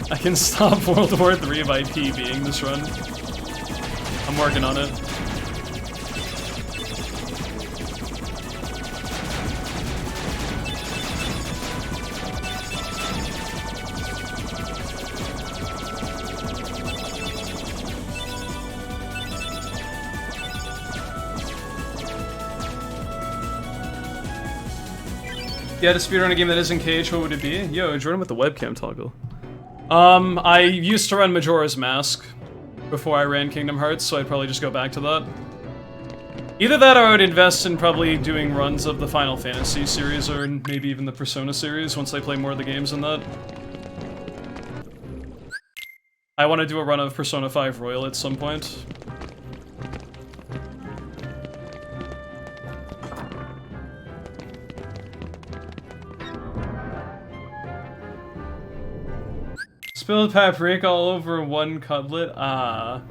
I can stop World War III by PBing this run. I'm working on it. Yeah, to speedrun a game that isn't cage, what would it be? Yo, Jordan with the webcam toggle. I used to run Majora's Mask before I ran Kingdom Hearts, so I'd probably just go back to that. Either that or I would invest in probably doing runs of the Final Fantasy series or maybe even the Persona series once I play more of the games in that. I want to do a run of Persona 5 Royal at some point. Spilled paprika all over one cutlet? Ah.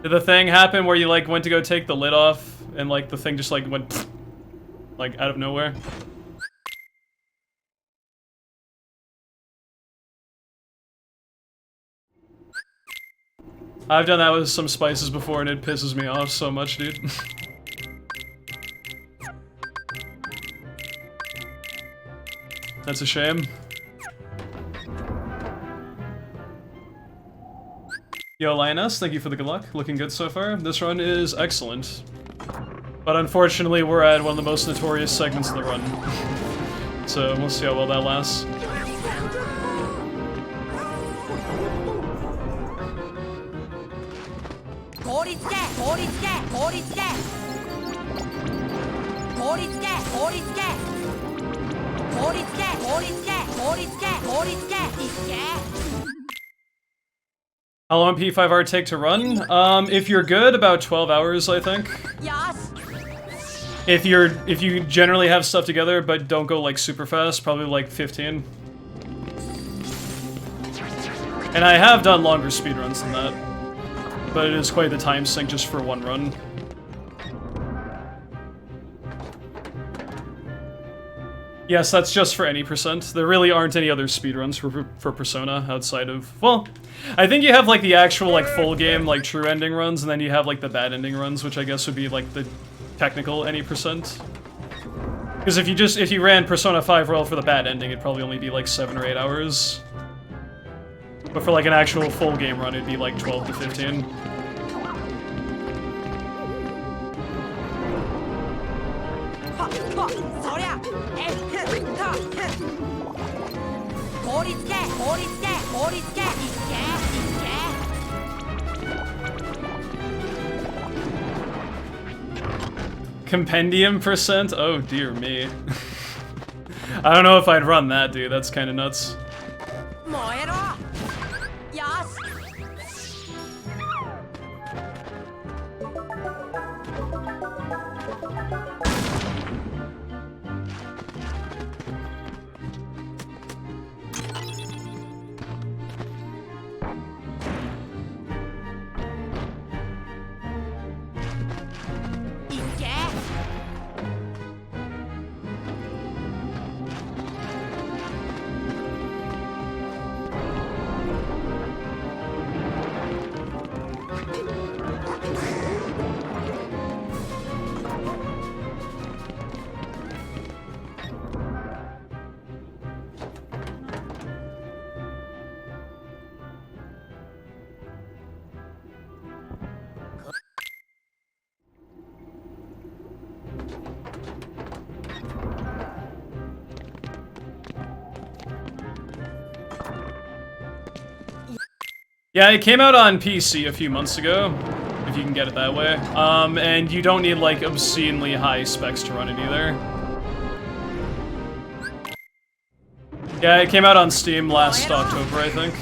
Did the thing happen where you like went to go take the lid off and like the thing just like went pfft, like out of nowhere? I've done that with some spices before and it pisses me off so much, dude. That's a shame. Yo, Lioness, thank you for the good luck. Looking good so far. This run is excellent. But unfortunately, we're at one of the most notorious segments of the run. So we'll see how well that lasts. How long P5R take to run? If you're good, about 12 hours, I think. If you generally have stuff together but don't go like super fast, probably like 15. And I have done longer speedruns than that, but it is quite the time sink just for one run. Yes, that's just for any percent. There really aren't any other speedruns for Persona outside of, well, I think you have like the actual like full game like true ending runs, and then you have like the bad ending runs, which I guess would be like the technical any percent. Because if you ran Persona 5 Royal for the bad ending, it'd probably only be like 7 or 8 hours. But for like an actual full game run, it'd be like 12 to 15. Compendium percent? Oh dear me. I don't know if I'd run that, dude. That's kind of nuts. Yeah, it came out on PC a few months ago, if you can get it that way. And you don't need, like, obscenely high specs to run it either. Yeah, it came out on Steam last October, I think.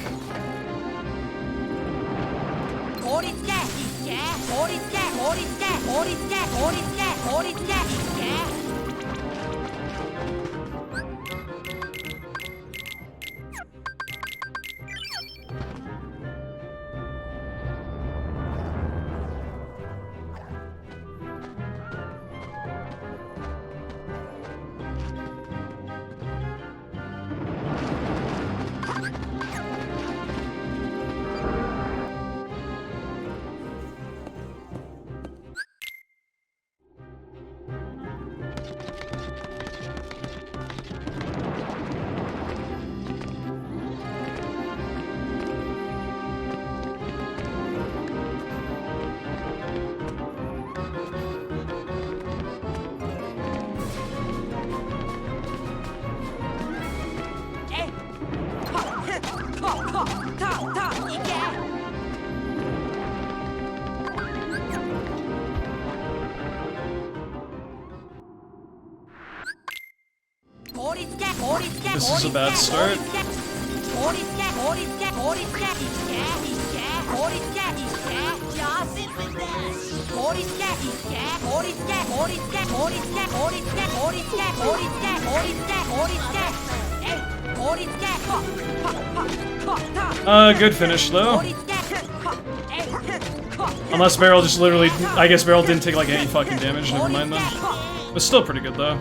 This is a bad start. Good finish though. Unless Barrel just literally, I guess Barrel didn't take like any fucking damage, never mind then. But still pretty good though.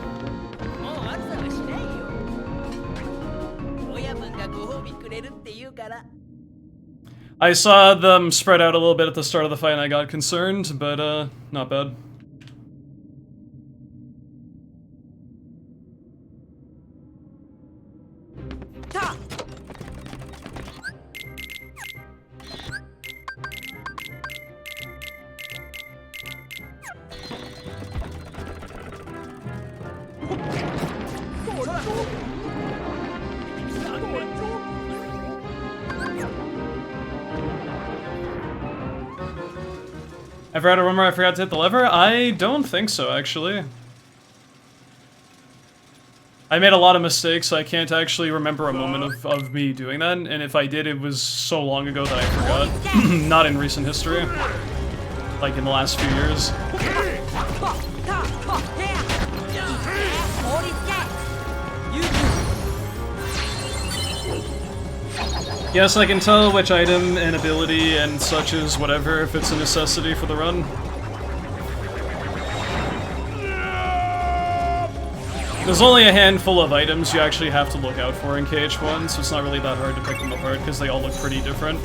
I saw them spread out a little bit at the start of the fight and I got concerned, but not bad. Ever had a run where I forgot to hit the lever? I don't think so, actually. I made a lot of mistakes, so I can't actually remember a moment of me doing that, and if I did, it was so long ago that I forgot. Not in recent history. Like in the last few years. Yes, I can tell which item and ability and such is whatever if it's a necessity for the run. There's only a handful of items you actually have to look out for in KH1, so it's not really that hard to pick them apart because they all look pretty different.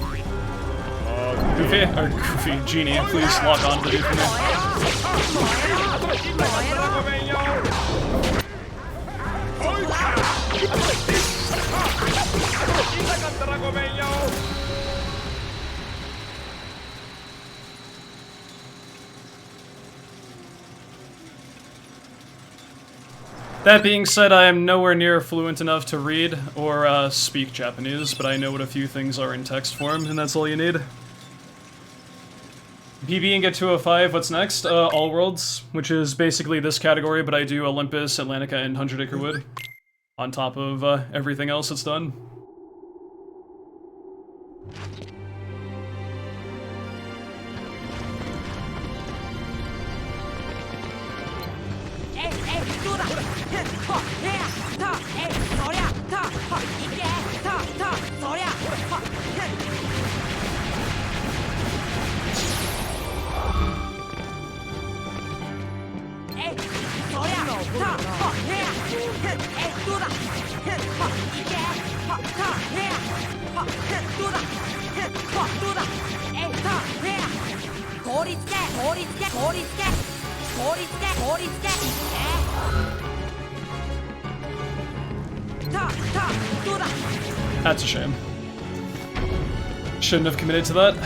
Goofy? Or Goofy, Genie, please lock on to do for That being said, I am nowhere near fluent enough to read or speak Japanese, but I know what a few things are in text form, and that's all you need. PB and get 205, what's next? All Worlds, which is basically this category, but I do Olympus, Atlantica, and 100 Acre Wood. On top of everything else that's done. That's a shame. Shouldn't have committed to that.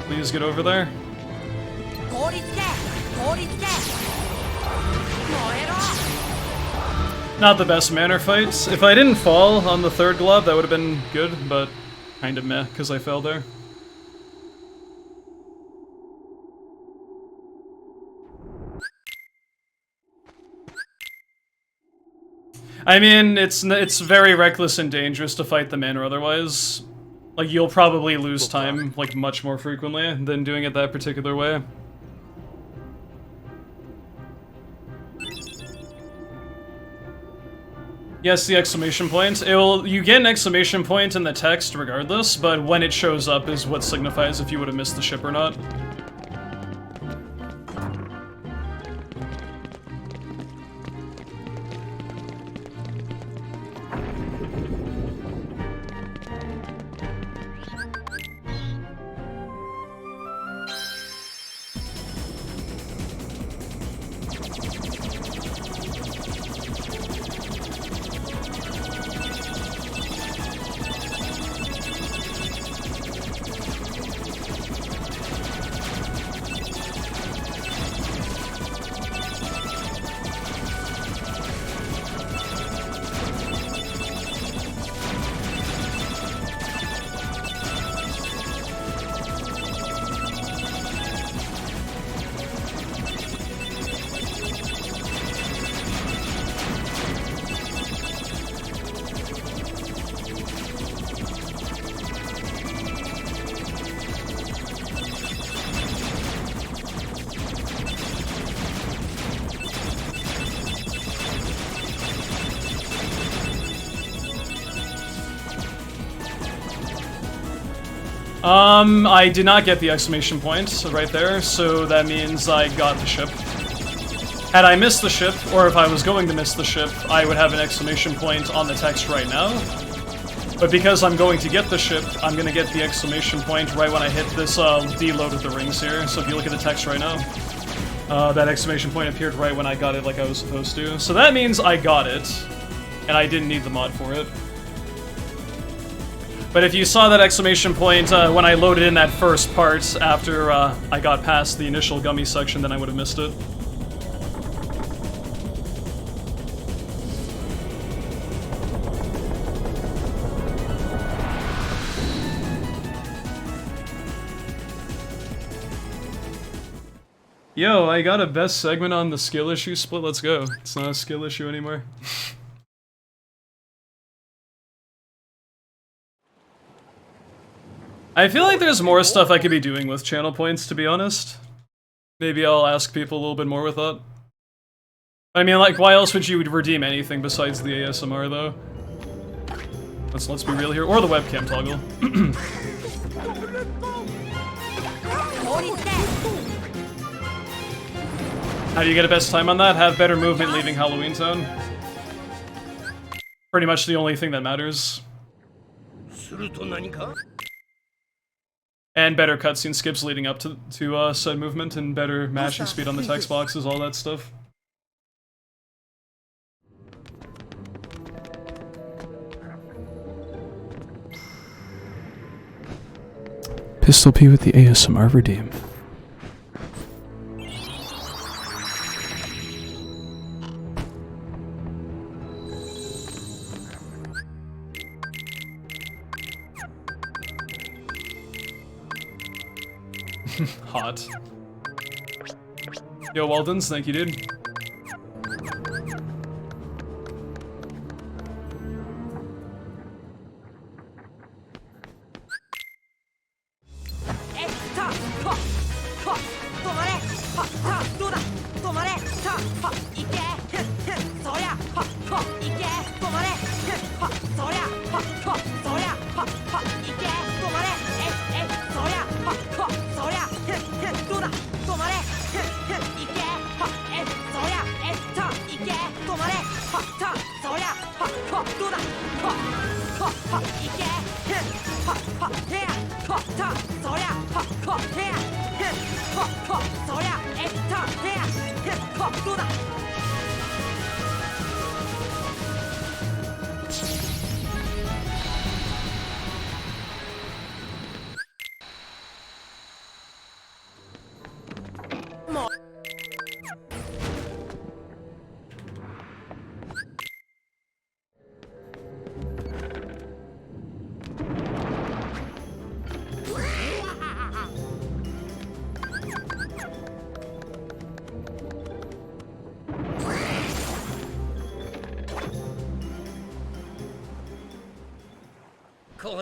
Please get over there. Not the best manner fights. If I didn't fall on the third glob, that would have been good, but kind of meh, because I fell there. I mean, it's very reckless and dangerous to fight the manner otherwise. Like, you'll probably lose time, like, much more frequently than doing it that particular way. Yes, the exclamation point. You get an exclamation point in the text regardless, but when it shows up is what signifies if you would have missed the ship or not. I did not get the exclamation point right there, so that means I got the ship. Had I missed the ship, or if I was going to miss the ship, I would have an exclamation point on the text right now. But because I'm going to get the ship, I'm going to get the exclamation point right when I hit this deload with the rings here. So if you look at the text right now, that exclamation point appeared right when I got it like I was supposed to. So that means I got it, and I didn't need the mod for it. But if you saw that exclamation point when I loaded in that first part after I got past the initial gummy section, then I would have missed it. Yo, I got a best segment on the skill issue split, let's go. It's not a skill issue anymore. I feel like there's more stuff I could be doing with channel points, to be honest. Maybe I'll ask people a little bit more with that. I mean, like, why else would you redeem anything besides the ASMR, though? Let's be real here. Or the webcam toggle. How do you get a best time on that? Have better movement leaving Halloween Town. Pretty much the only thing that matters. And better cutscene skips leading up to said movement, and better mashing speed on the text boxes, all that stuff. Pistol P with the ASMR redeem. Hot. Yo, Waldens, thank you, dude.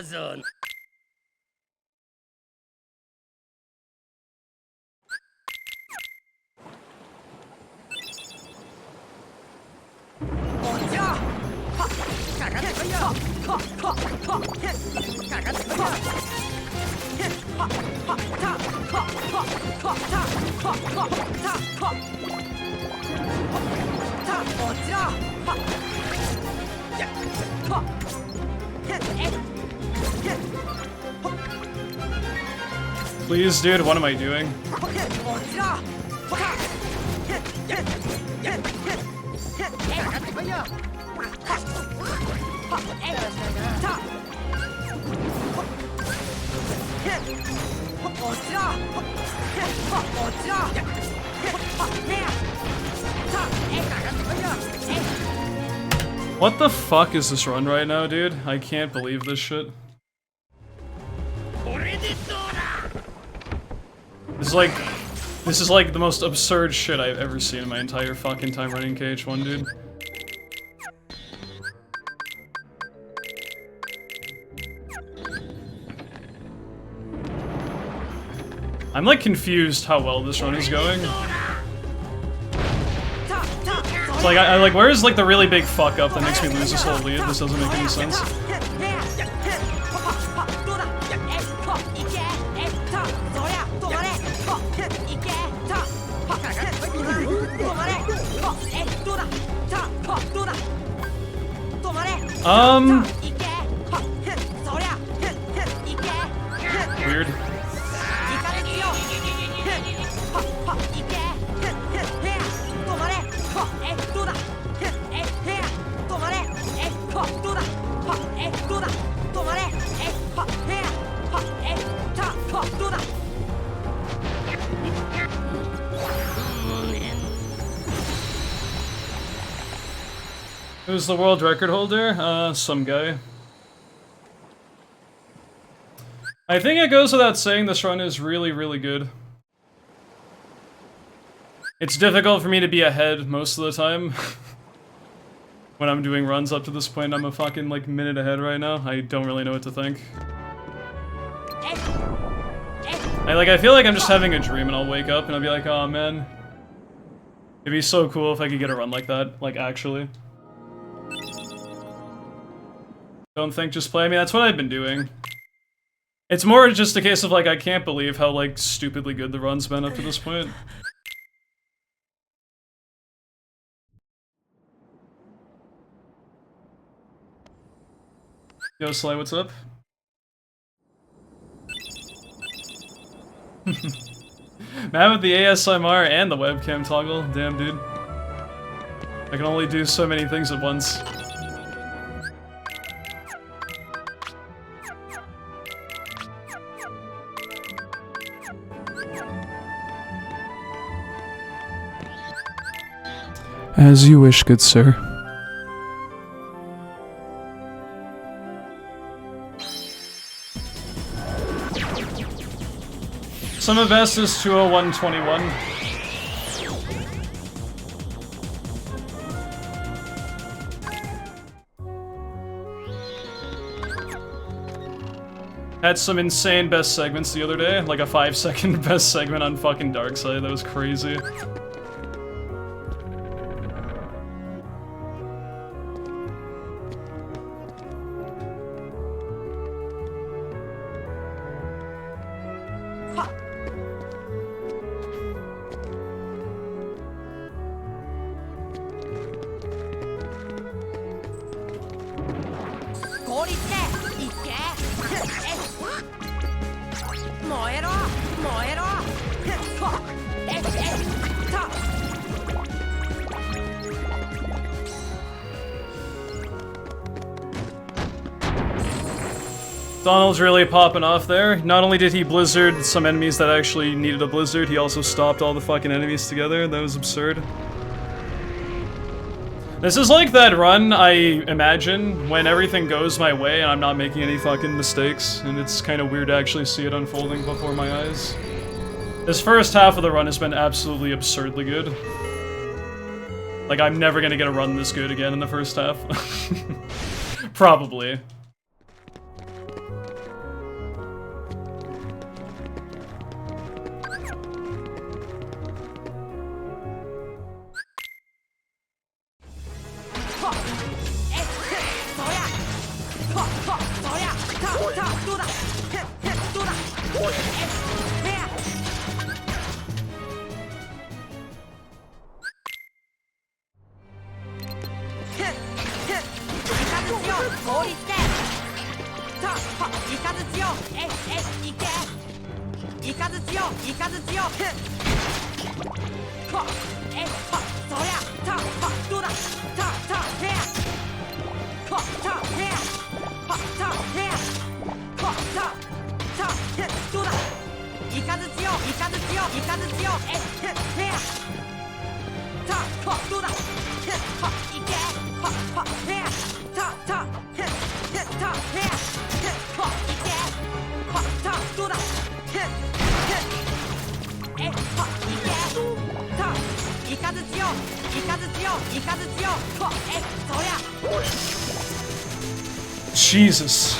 Zone. Please, dude, what am I doing? What the fuck is this run right now, dude? I can't believe this shit. This is like the most absurd shit I've ever seen in my entire fucking time running KH1, dude. I'm like confused how well this run is going. It's like I like, where is like the really big fuck up that makes me lose this whole lead? This doesn't make any sense. Weird. Who's the world record holder? Some guy. I think it goes without saying this run is really, really good. It's difficult for me to be ahead most of the time. When I'm doing runs up to this point, I'm a fucking, like, minute ahead right now. I don't really know what to think. I feel like I'm just having a dream and I'll wake up and I'll be like, oh man. It'd be so cool if I could get a run like that, like, actually. Don't think, just play. I mean, that's what I've been doing. It's more just a case of, like, I can't believe how, like, stupidly good the run's been up to this point. Yo, Sly, what's up? Man with the ASMR and the webcam toggle. Damn, dude. I can only do so many things at once. As you wish, good sir. Some of best is 201.21. Had some insane best segments the other day, like a 5-second best segment on fucking Darkside, that was crazy. Donald's really popping off there. Not only did he blizzard some enemies that actually needed a blizzard, he also stopped all the fucking enemies together. That was absurd. This is like that run, I imagine, when everything goes my way and I'm not making any fucking mistakes, and it's kind of weird to actually see it unfolding before my eyes. This first half of the run has been absolutely absurdly good. Like, I'm never gonna get a run this good again in the first half. Probably. Jesus.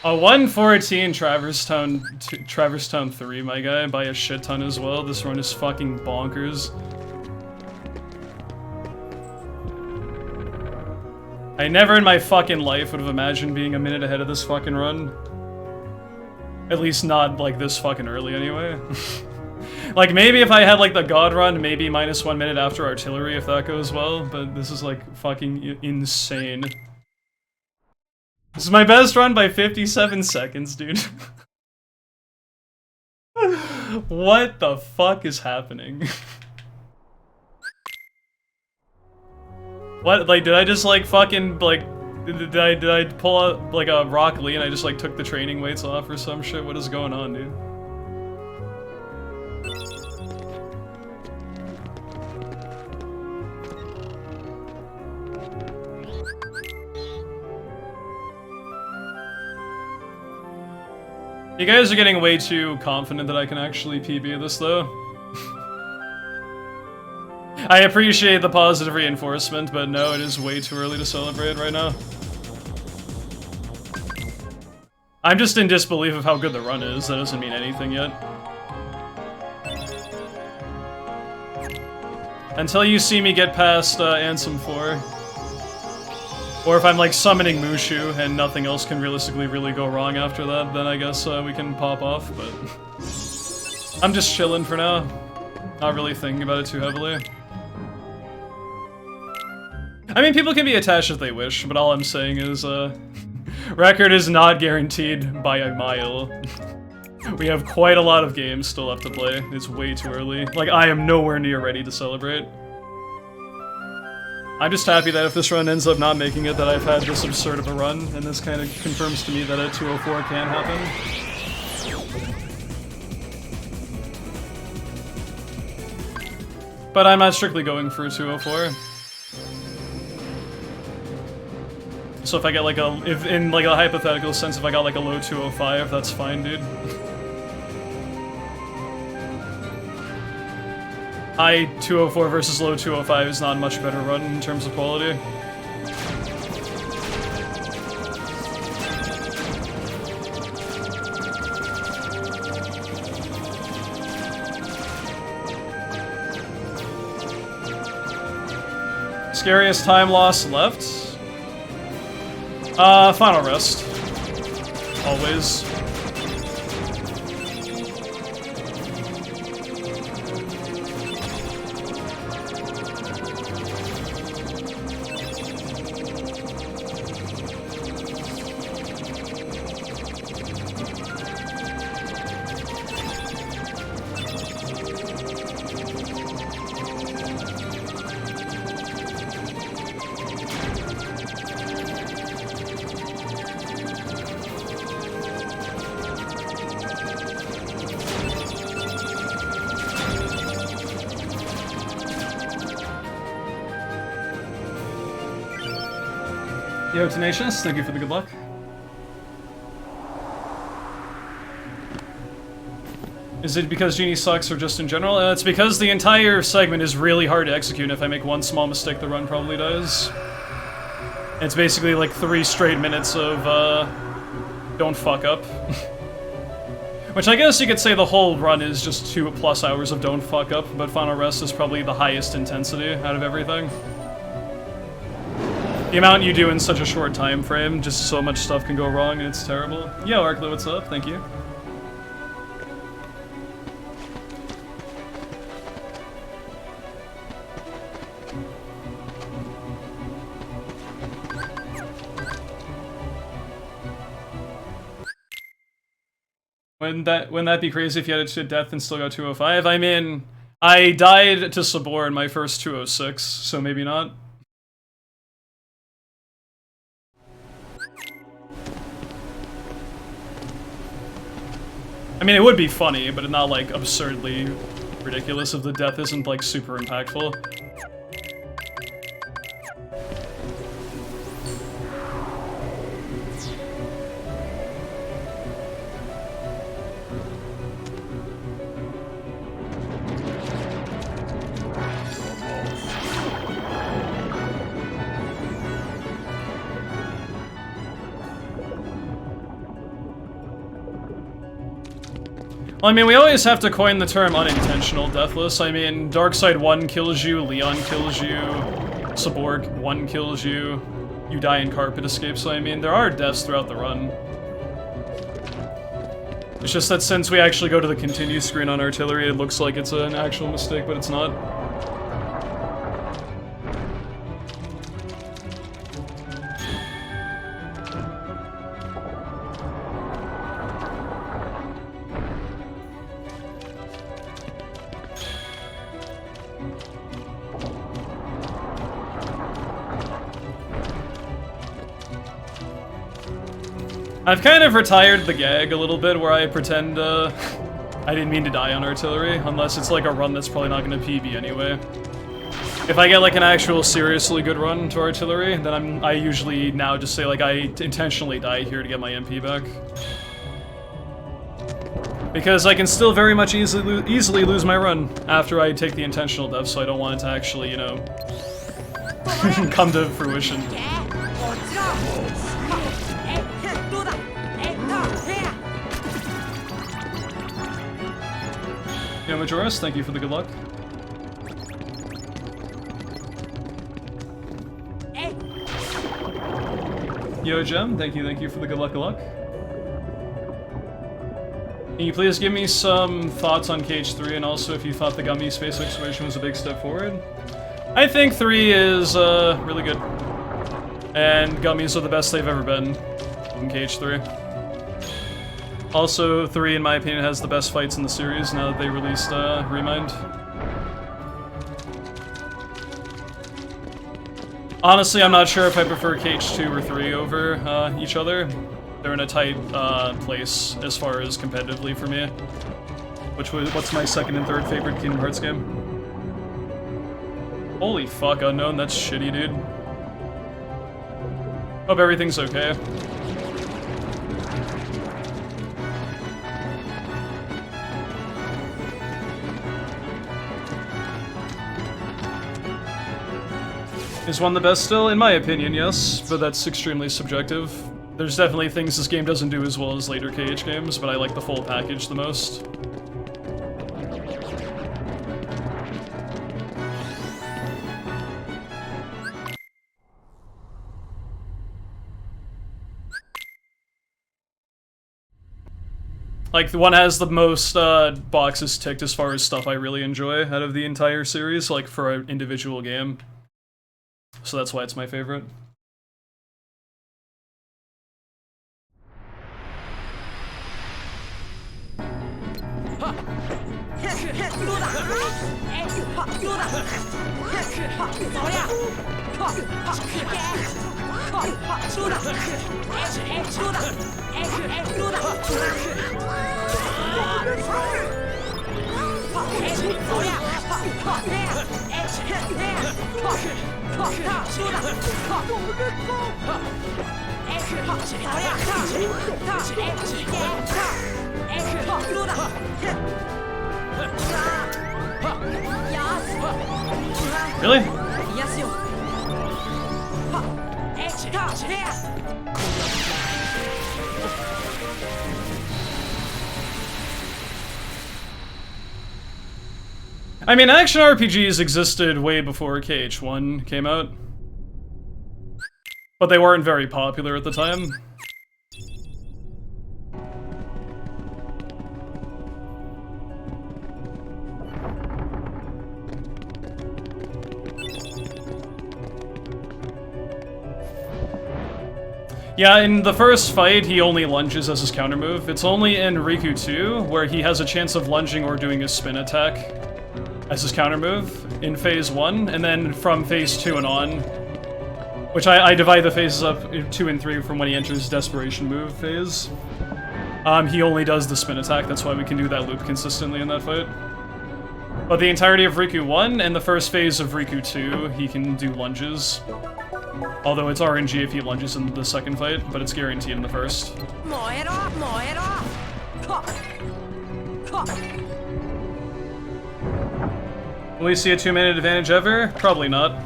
A 114 Traverse Town 3, my guy, by a shit ton as well. This run is fucking bonkers. I never in my fucking life would have imagined being a minute ahead of this fucking run. At least not, like, this fucking early, anyway. Like, maybe if I had, like, the God run, maybe -1 minute after artillery if that goes well, but this is, like, fucking insane. This is my best run by 57 seconds, dude. What the fuck is happening? What, like, did I just, like, fucking, like, did I pull out, like, a Rock Lee and I just, like, took the training weights off or some shit? What is going on, dude? You guys are getting way too confident that I can actually PB this, though. I appreciate the positive reinforcement, but no, it is way too early to celebrate right now. I'm just in disbelief of how good the run is. That doesn't mean anything yet. Until you see me get past Ansem 4. Or if I'm like summoning Mushu and nothing else can realistically really go wrong after that, then I guess we can pop off, but... I'm just chilling for now. Not really thinking about it too heavily. I mean, people can be attached if they wish, but all I'm saying is, record is not guaranteed by a mile. We have quite a lot of games still left to play. It's way too early. Like, I am nowhere near ready to celebrate. I'm just happy that if this run ends up not making it, that I've had this absurd of a run, and this kind of confirms to me that a 204 can happen. But I'm not strictly going for a 204. So if I get like a, if in like a hypothetical sense, if I got like a low 205, that's fine, dude. High 204 versus low 205 is not a much better run in terms of quality. Scariest time loss left? Final rest. Always. Yo, Tenacious, thank you for the good luck. Is it because Genie sucks or just in general? It's because the entire segment is really hard to execute, and if I make one small mistake, the run probably dies. It's basically like 3 straight minutes of, don't fuck up. Which I guess you could say the whole run is just 2+ hours of don't fuck up, but Final Rest is probably the highest intensity out of everything. The amount you do in such a short time frame, just so much stuff can go wrong, and it's terrible. Yo, Arklow, what's up? Thank you. Wouldn't that be crazy if you had it to death and still got 205? I mean, I died to Sabor in my first 206, so maybe not. I mean, it would be funny, but not, like, absurdly ridiculous if the death isn't, like, super impactful. Well, I mean, we always have to coin the term unintentional deathless. I mean, Darkseid 1 kills you, Leon kills you, Saborg 1 kills you, you die in carpet escape, so I mean, there are deaths throughout the run. It's just that since we actually go to the continue screen on artillery, it looks like it's an actual mistake, but it's not. I've kind of retired the gag a little bit where I pretend I didn't mean to die on artillery, unless it's like a run that's probably not going to PB anyway. If I get like an actual seriously good run to artillery, then I usually now just say like I intentionally die here to get my MP back. Because I can still very much easily lose my run after I take the intentional death, so I don't want it to actually, you know, come to fruition. Yo, Majoris, thank you for the good luck. Yo, Gem, thank you for the good luck. Can you please give me some thoughts on KH3, and also if you thought the gummy space exploration was a big step forward? I think 3 is really good. And gummies are the best they've ever been in KH3. Also, 3, in my opinion, has the best fights in the series now that they released Remind. Honestly, I'm not sure if I prefer KH2 or 3 over each other. They're in a tight place as far as competitively for me. What's my second and third favorite Kingdom Hearts game? Holy fuck, Unknown, that's shitty, dude. Hope everything's okay. Is 1 the best still? In my opinion, yes, but that's extremely subjective. There's definitely things this game doesn't do as well as later KH games, but I like the full package the most. Like, the 1 has the most boxes ticked as far as stuff I really enjoy out of the entire series, like for an individual game. So that's why it's my favorite. Really? I mean, action RPGs existed way before KH1 came out, but they weren't very popular at the time. Yeah, in the first fight, he only lunges as his counter move. It's only in Riku 2 where he has a chance of lunging or doing a spin attack as his counter move in phase 1, and then from phase 2 and on, which I divide the phases up in 2 and 3 from when he enters Desperation move phase. He only does the spin attack, that's why we can do that loop consistently in that fight. But the entirety of Riku 1 and the first phase of Riku 2, he can do lunges. Although it's RNG if he lunges in the second fight, but it's guaranteed in the first. Will we see a 2-minute advantage ever? Probably not.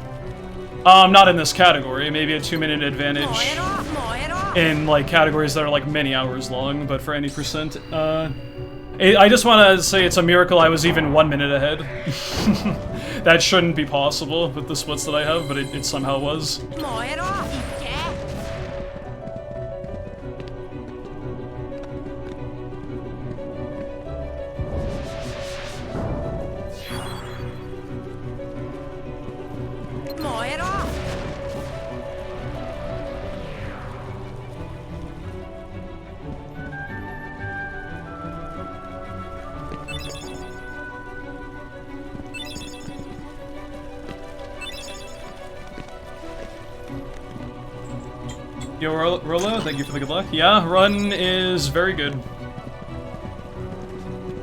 Not in this category. Maybe a 2-minute advantage in like categories that are like many hours long, but for any percent, I just want to say it's a miracle I was even 1 minute ahead. That shouldn't be possible with the splits that I have, but it somehow was. Yo, Rolo, thank you for the good luck. Yeah, run is very good.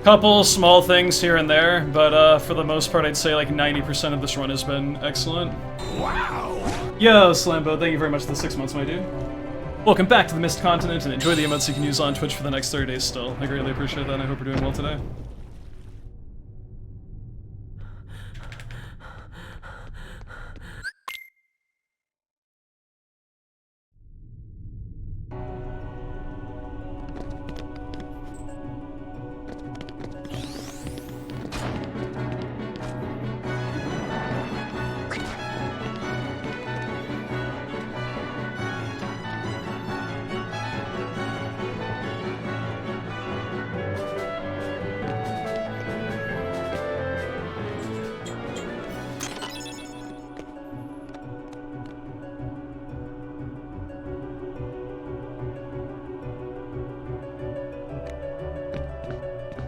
Couple small things here and there, but for the most part, I'd say like 90% of this run has been excellent. Wow! Yo, Slambo, thank you very much for the 6 months, my dude. Welcome back to the Mist Continent, and enjoy the emotes you can use on Twitch for the next 30 days still. I greatly appreciate that, and I hope you're doing well today.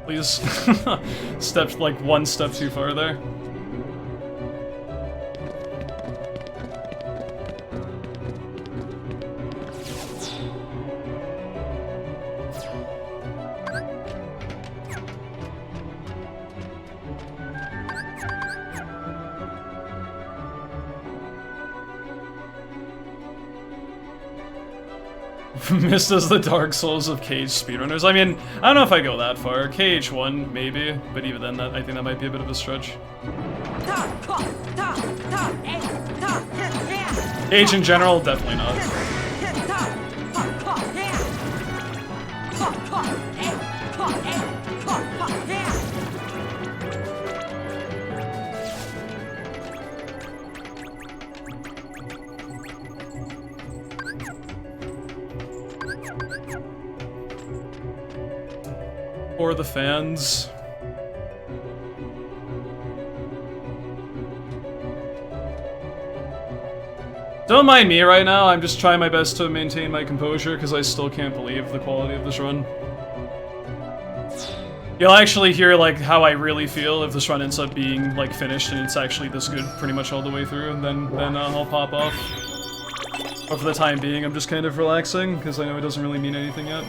Please. Stepped like one step too far there. Missed as the Dark Souls of Cage speedrunners. I mean, I don't know if I go that far. KH1, maybe, but even then, I think that might be a bit of a stretch. Age in general, definitely not. Or the fans. Don't mind me right now, I'm just trying my best to maintain my composure because I still can't believe the quality of this run. You'll actually hear like how I really feel if this run ends up being like finished and it's actually this good pretty much all the way through, and then I'll pop off. But for the time being, I'm just kind of relaxing because I know it doesn't really mean anything yet.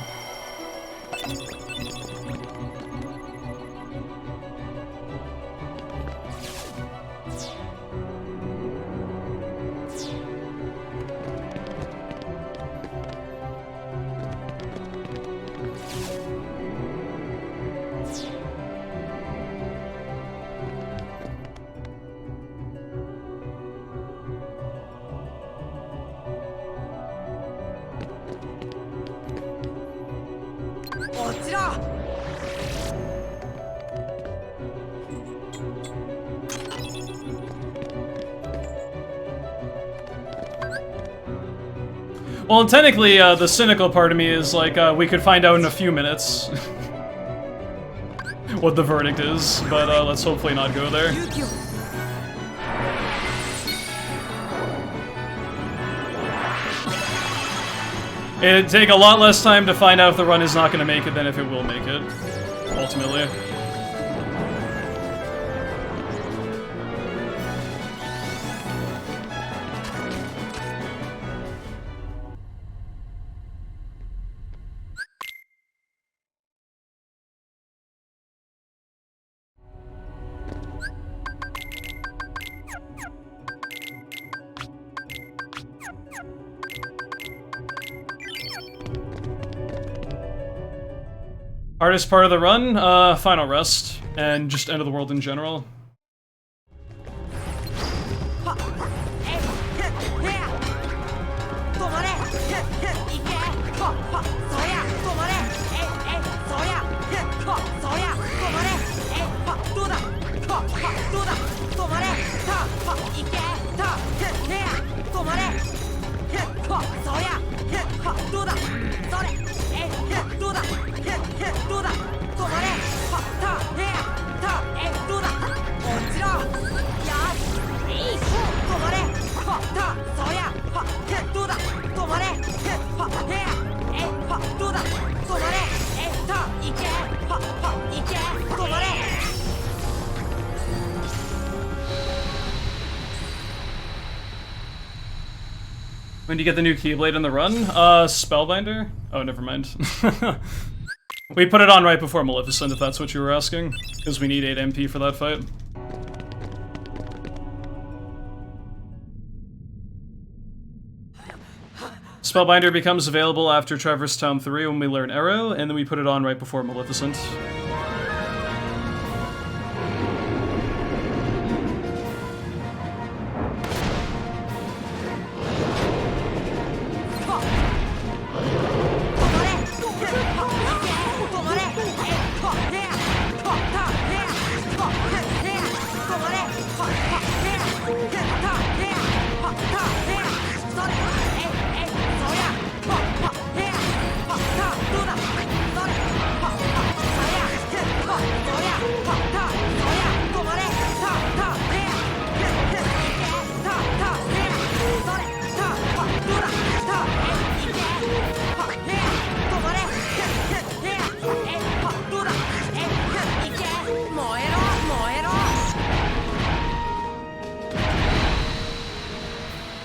Well, technically, the cynical part of me is like, we could find out in a few minutes what the verdict is, but let's hopefully not go there. It'd take a lot less time to find out if the run is not going to make it than if it will make it, ultimately. Hardest part of the run? Final rest, and just end of the world in general. When do you get the new Keyblade in the run? Spellbinder? Oh, never mind. We put it on right before Maleficent, if that's what you were asking. Because we need 8 MP for that fight. Spellbinder becomes available after Traverse Town 3 when we learn Arrow, and then we put it on right before Maleficent.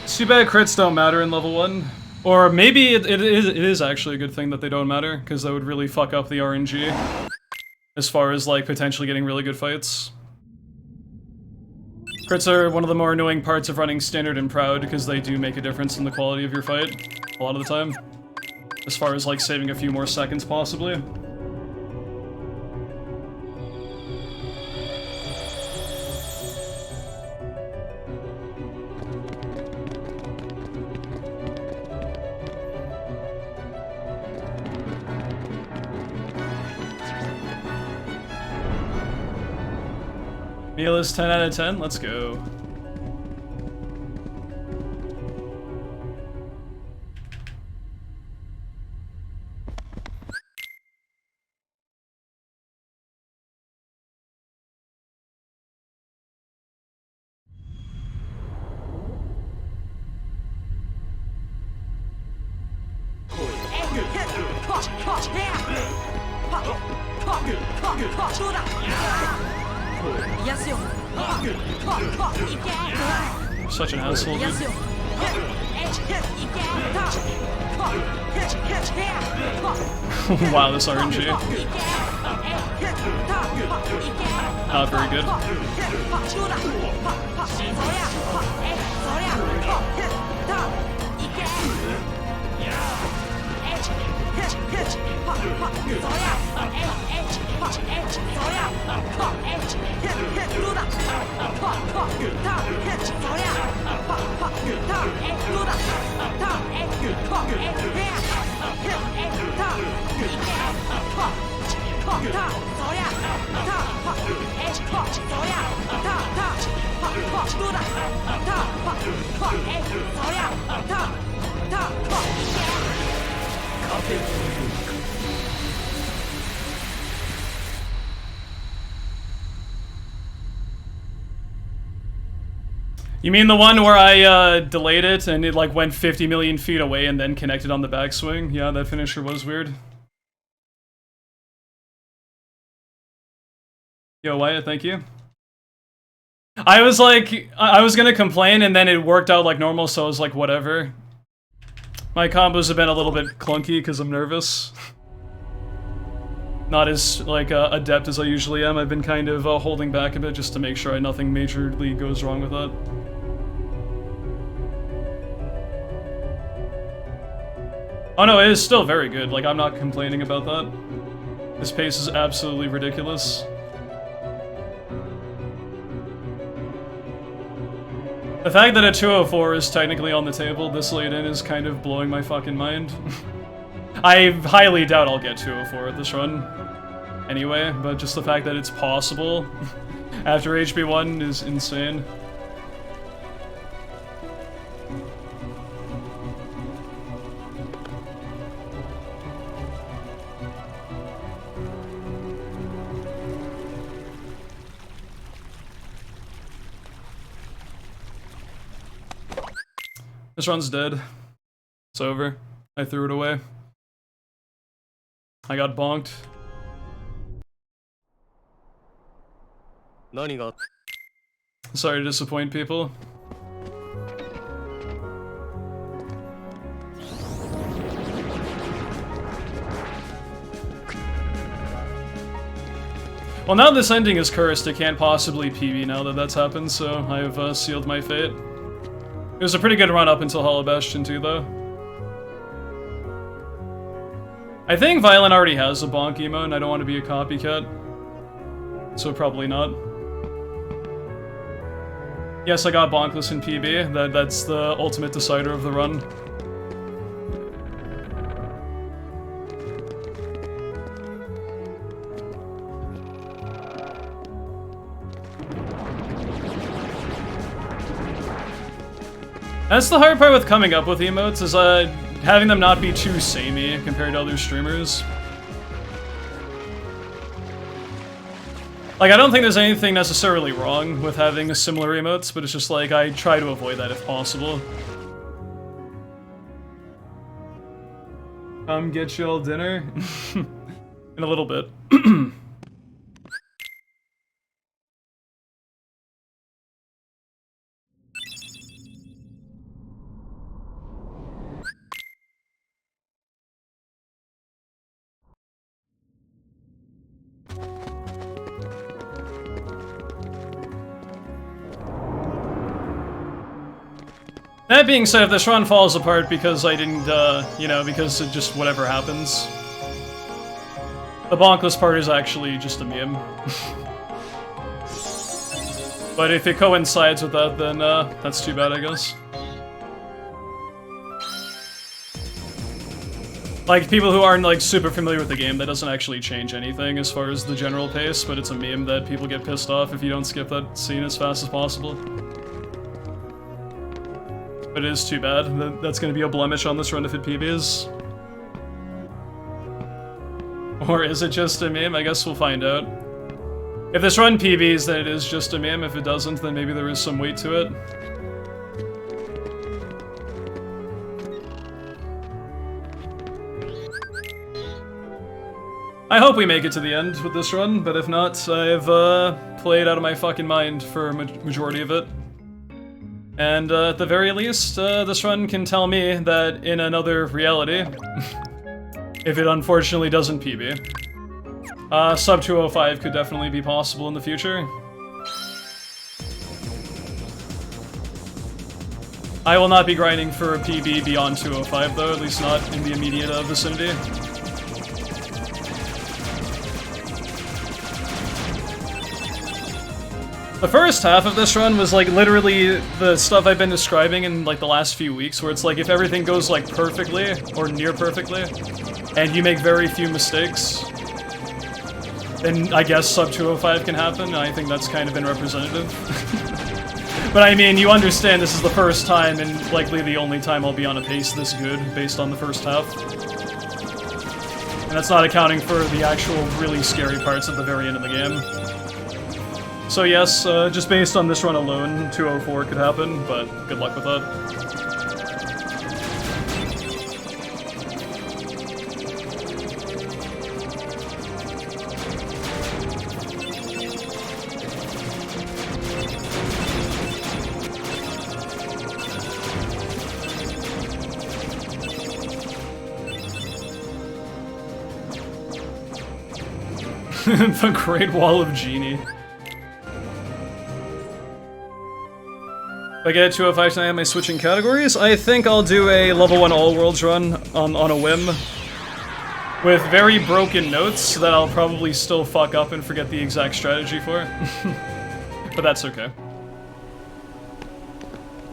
It's too bad crits don't matter in level 1. Or maybe it is actually a good thing that they don't matter, because that would really fuck up the RNG. As far as, like, potentially getting really good fights. Crits are one of the more annoying parts of running Standard and Proud, because they do make a difference in the quality of your fight. A lot of the time. As far as, like, saving a few more seconds, possibly. Meal is 10 out of 10, let's go. Such an asshole, dude. Wow, this RNG. Not very good. You mean the one where I delayed it and it like went 50 million feet away and then connected on the backswing? Yeah, that finisher was weird. Yo, Wyatt, thank you. I was like, I was gonna complain and then it worked out like normal, so I was like, whatever. My combos have been a little bit clunky because I'm nervous. Not as, like, adept as I usually am. I've been kind of holding back a bit just to make sure nothing majorly goes wrong with that. Oh no, it is still very good. Like, I'm not complaining about that. This pace is absolutely ridiculous. The fact that a 204 is technically on the table this late in is kind of blowing my fucking mind. I highly doubt I'll get 204 at this run. Anyway, but just the fact that it's possible after HB1 is insane. This run's dead. It's over. I threw it away. I got bonked. Sorry to disappoint people. Well, now this ending is cursed, it can't possibly PB now that that's happened, so I have sealed my fate. It was a pretty good run up until Hollow Bastion 2, though. I think Violent already has a bonk emo, and I don't want to be a copycat. So probably not. Yes, I got bonkless in PB. That's the ultimate decider of the run. That's the hard part with coming up with emotes, is having them not be too samey compared to other streamers. Like, I don't think there's anything necessarily wrong with having similar emotes, but it's just like, I try to avoid that if possible. Come get y'all dinner? In a little bit. That being said, if this run falls apart because I didn't, you know, because it just whatever happens, the bonkless part is actually just a meme. But if it coincides with that, then that's too bad, I guess. Like, people who aren't, like, super familiar with the game, that doesn't actually change anything as far as the general pace, but it's a meme that people get pissed off if you don't skip that scene as fast as possible. But it is too bad. That's gonna be a blemish on this run if it PBs. Or is it just a meme? I guess we'll find out. If this run PBs, then it is just a meme. If it doesn't, then maybe there is some weight to it. I hope we make it to the end with this run, but if not, I've played out of my fucking mind for a majority of it. And at the very least, this run can tell me that in another reality, if it unfortunately doesn't PB, sub 205 could definitely be possible in the future. I will not be grinding for a PB beyond 205 though, at least not in the immediate vicinity. The first half of this run was like literally the stuff I've been describing in like the last few weeks, where it's like if everything goes like perfectly, or near perfectly, and you make very few mistakes, then I guess sub 205 can happen, and I think that's kind of been representative. But I mean, you understand this is the first time, and likely the only time I'll be on a pace this good, based on the first half. And that's not accounting for the actual really scary parts at the very end of the game. So yes, just based on this run alone, 204 could happen, but good luck with that. The Great Wall of Genie. If I get 205 tonight, am I switching categories? I think I'll do a level 1 All Worlds run on a whim. With very broken notes that I'll probably still fuck up and forget the exact strategy for. But that's okay.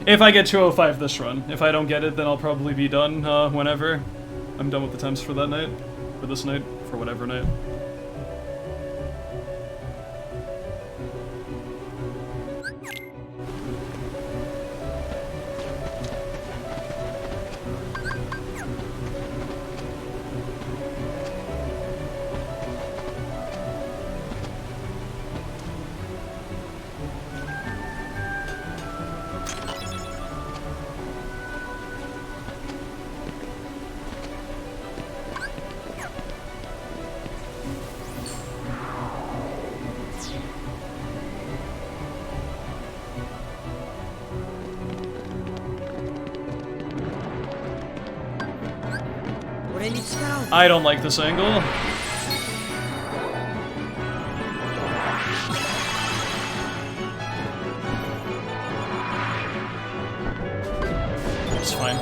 If I get 205 this run. If I don't get it, then I'll probably be done whenever I'm done with the temps for that night. For this night. For whatever night. I don't like this angle. It's fine.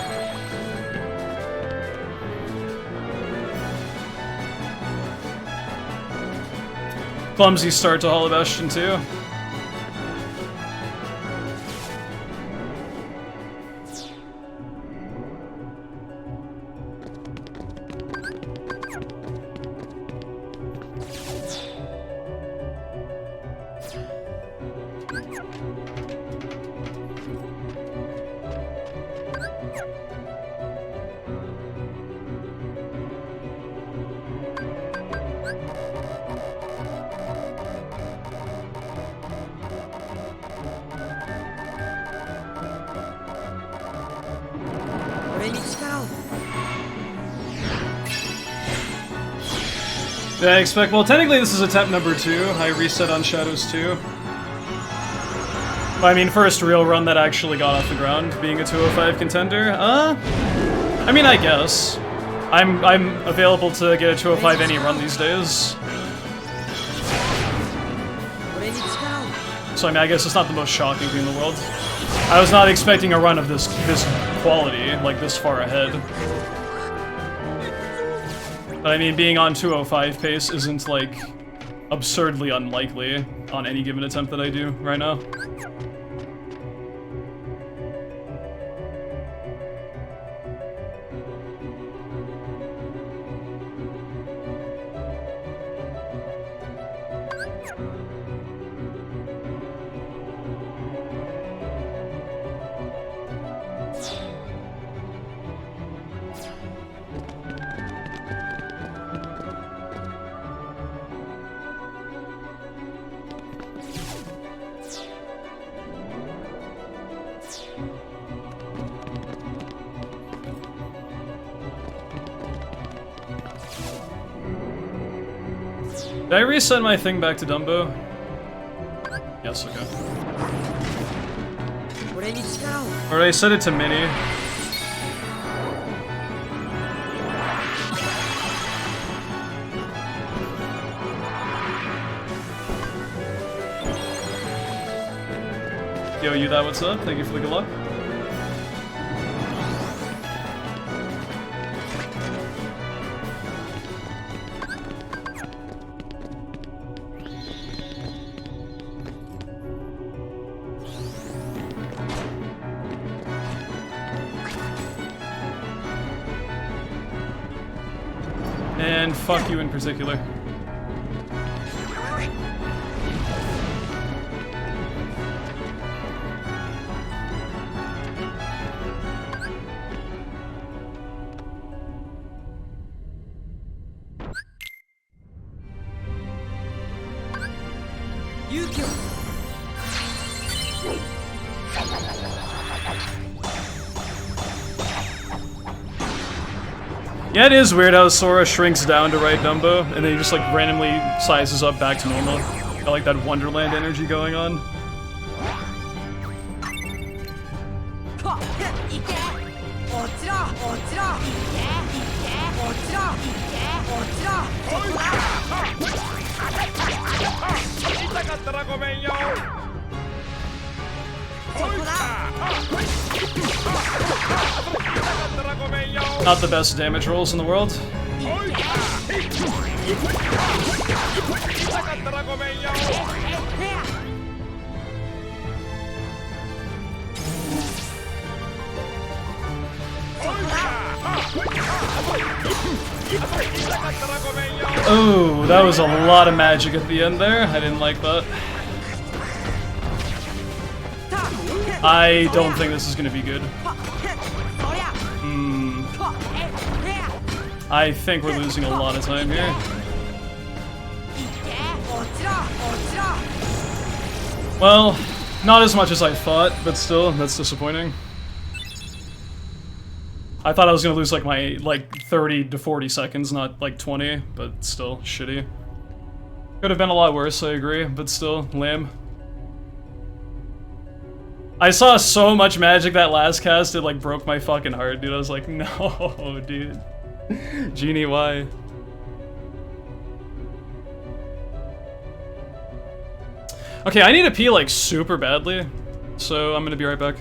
Clumsy start to Hollow Bastion too. Yeah, I expect. Well, technically, this is attempt number 2. I reset on Shadows 2. But, I mean, first real run that actually got off the ground, being a 205 contender. I mean, I guess. I'm available to get a 205 any run these days. So, I mean, I guess it's not the most shocking thing in the world. I was not expecting a run of this quality, like this far ahead. But I mean, being on 205 pace isn't, like, absurdly unlikely on any given attempt that I do right now. Did I reset my thing back to Dumbo? Yes, okay. Or did I set it to Mini? Yo, you that, what's up? Thank you for the good luck. And fuck you in particular. Yeah, it is weird how Sora shrinks down to right Dumbo, and then he just like randomly sizes up back to normal. Got like that Wonderland energy going on. Not the best damage rolls in the world. Oh, that was a lot of magic at the end there. I didn't like that. I don't think this is going to be good. I think we're losing a lot of time here. Well, not as much as I thought, but still, that's disappointing. I thought I was gonna lose like my 30 to 40 seconds, not like 20, but still, shitty. Could have been a lot worse, I agree, but still, lame. I saw so much magic that last cast, it like broke my fucking heart, dude. I was like, no, dude. Genie, why? Okay, I need to pee like super badly, so I'm gonna be right back.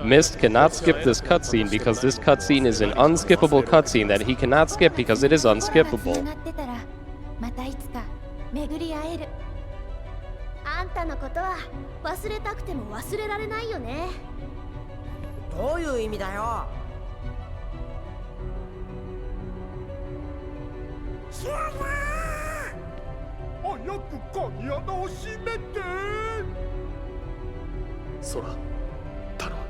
Mist cannot skip this cutscene because this cutscene is an unskippable cutscene that he cannot skip because it is unskippable. またいつか巡り会える。あんたのことは忘れたくても忘れられないよね。どういう意味だよ。知らない。早く鍵穴を閉めて。空、頼む。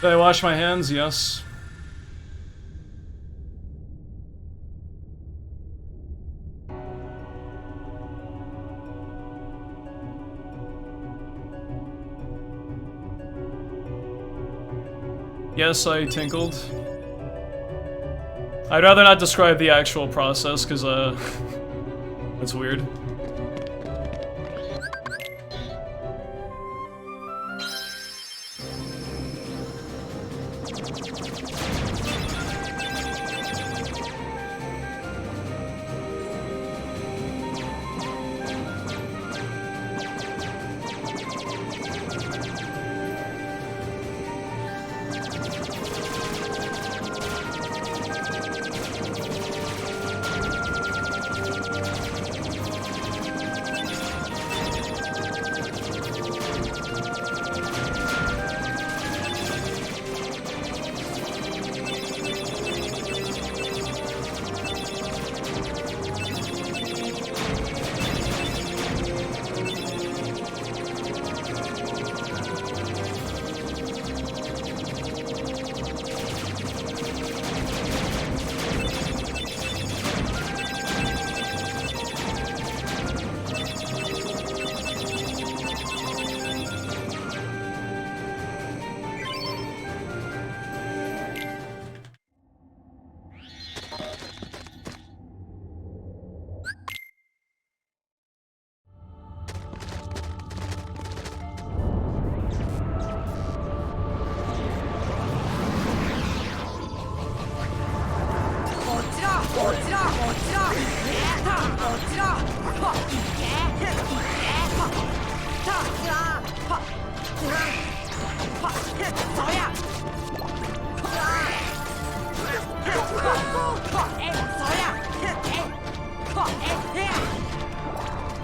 Did I wash my hands? Yes. Yes, I tinkled. I'd rather not describe the actual process, because, that's weird.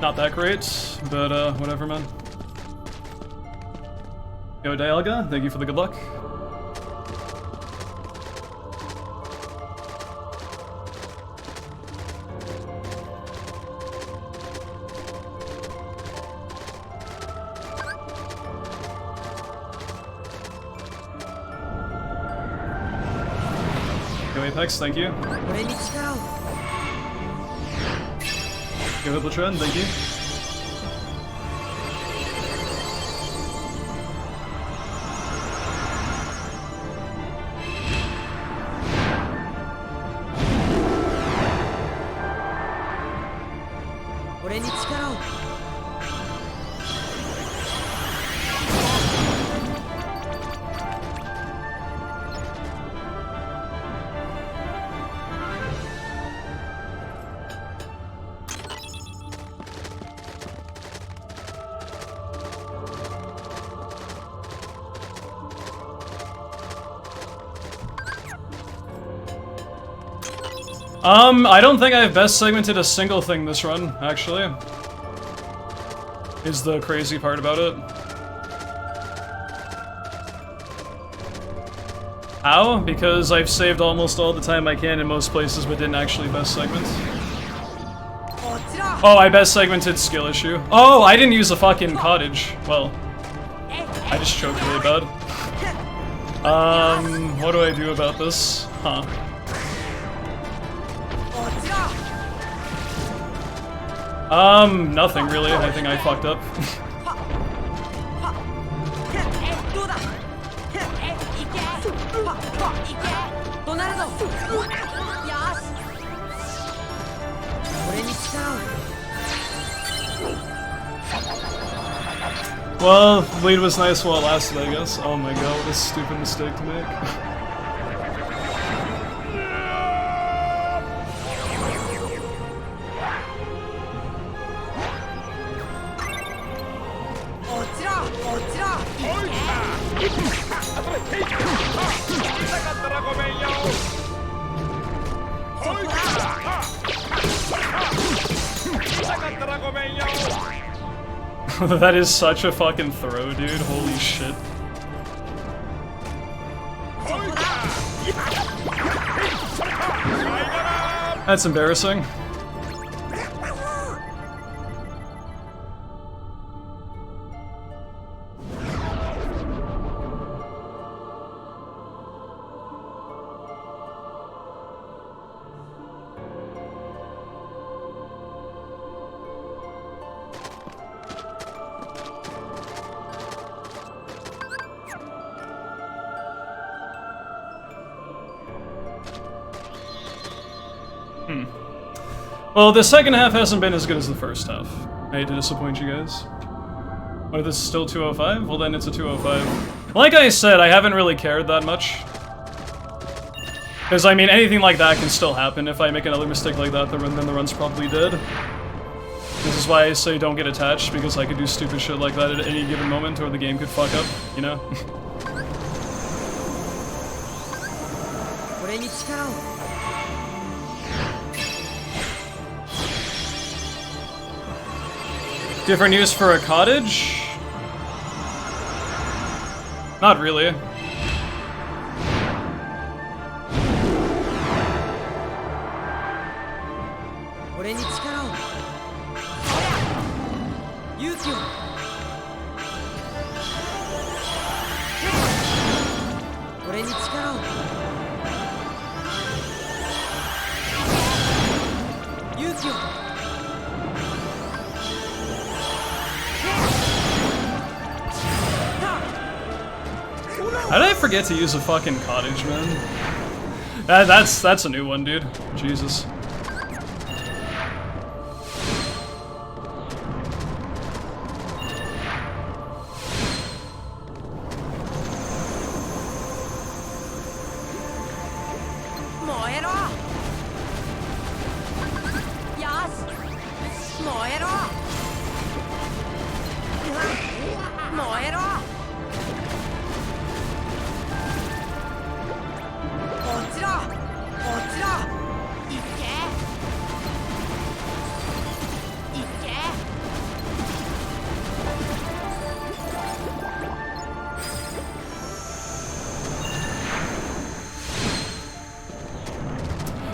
Not that great, but whatever, man. Yo, Dialga, thank you for the good luck. Yo, Apex, thank you. Yo, Hitlertrend, thank you. I don't think I've best segmented a single thing this run, actually. Is the crazy part about it. How? Because I've saved almost all the time I can in most places, but didn't actually best segment. Oh, I best segmented skill issue. Oh, I didn't use a fucking cottage. Well, I just choked really bad. What do I do about this? Huh. Nothing really. I think I fucked up. Well, lead was nice while it lasted, I guess. Oh my god, what a stupid mistake to make. That is such a fucking throw, dude. Holy shit. That's embarrassing. Well, the second half hasn't been as good as the first half. I hate to disappoint you guys. Oh, this is still 205? Well, then it's a 205. Like I said, I haven't really cared that much. Because, I mean, anything like that can still happen. If I make another mistake like that, then the run's probably dead. This is why I say don't get attached, because I could do stupid shit like that at any given moment, or the game could fuck up, you know? Different use for a cottage? Not really. How did I forget to use a fucking cottage, man? That's a new one, dude. Jesus.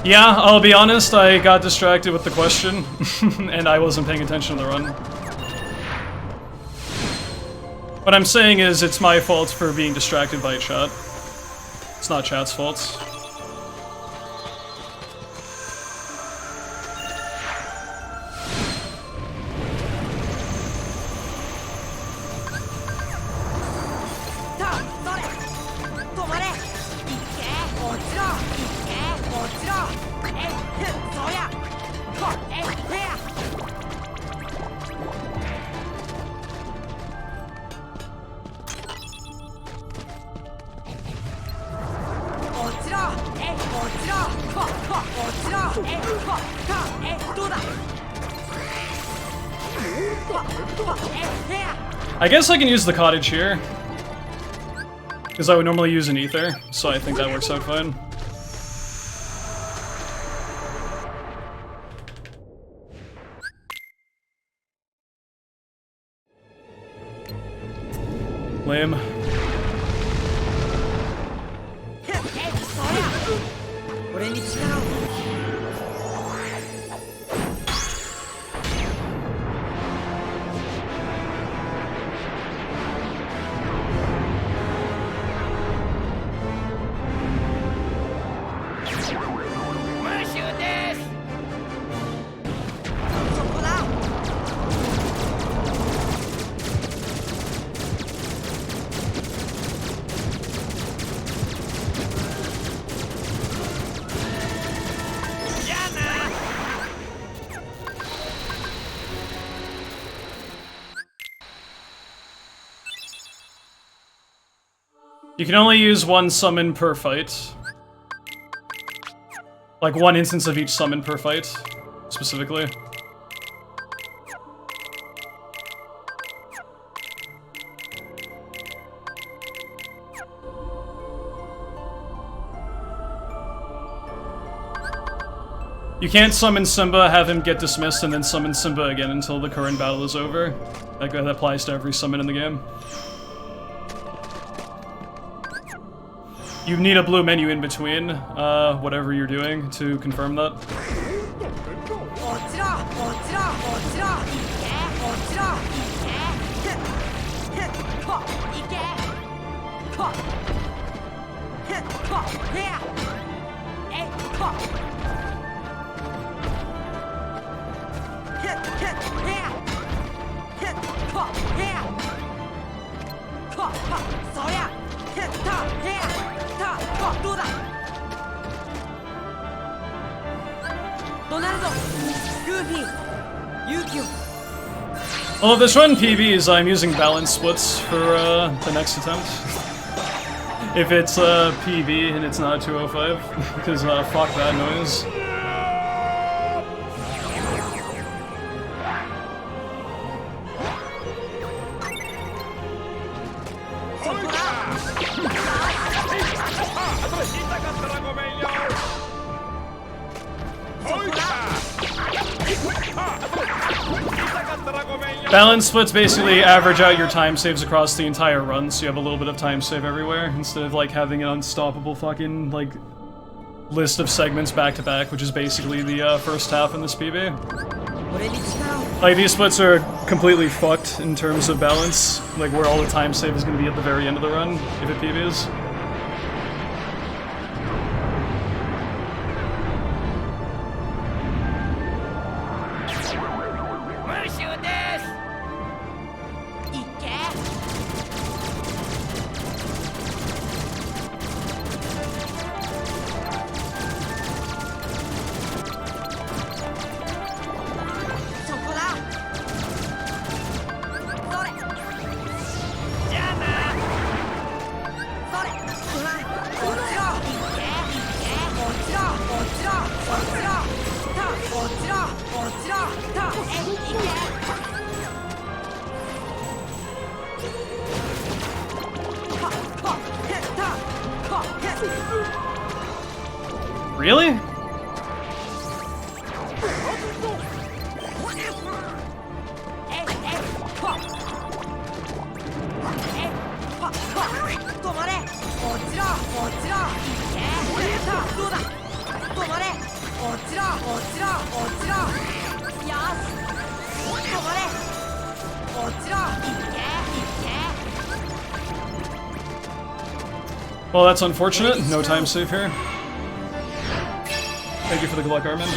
Yeah, I'll be honest, I got distracted with the question, and I wasn't paying attention to the run. What I'm saying is, it's my fault for being distracted by chat. It's not chat's fault. I guess I can use the cottage here. Because I would normally use an ether, so I think that works out fine. Lame. You can only use one summon per fight. Like one instance of each summon per fight, specifically. You can't summon Simba, have him get dismissed, and then summon Simba again until the current battle is over. That applies to every summon in the game. You need a blue menu in between, whatever you're doing, to confirm that. Well, if this run PBs, I'm using balance splits for the next attempt. If it's PB and it's not a 205, because fuck that noise. Balance splits basically average out your time saves across the entire run, so you have a little bit of time save everywhere, instead of like having an unstoppable fucking like list of segments back to back, which is basically the first half in this PB. Like these splits are completely fucked in terms of balance, like where all the time save is going to be at the very end of the run, if it PBs. Really? Well, that's unfortunate. No time save here. Thank you for the good luck, Armin.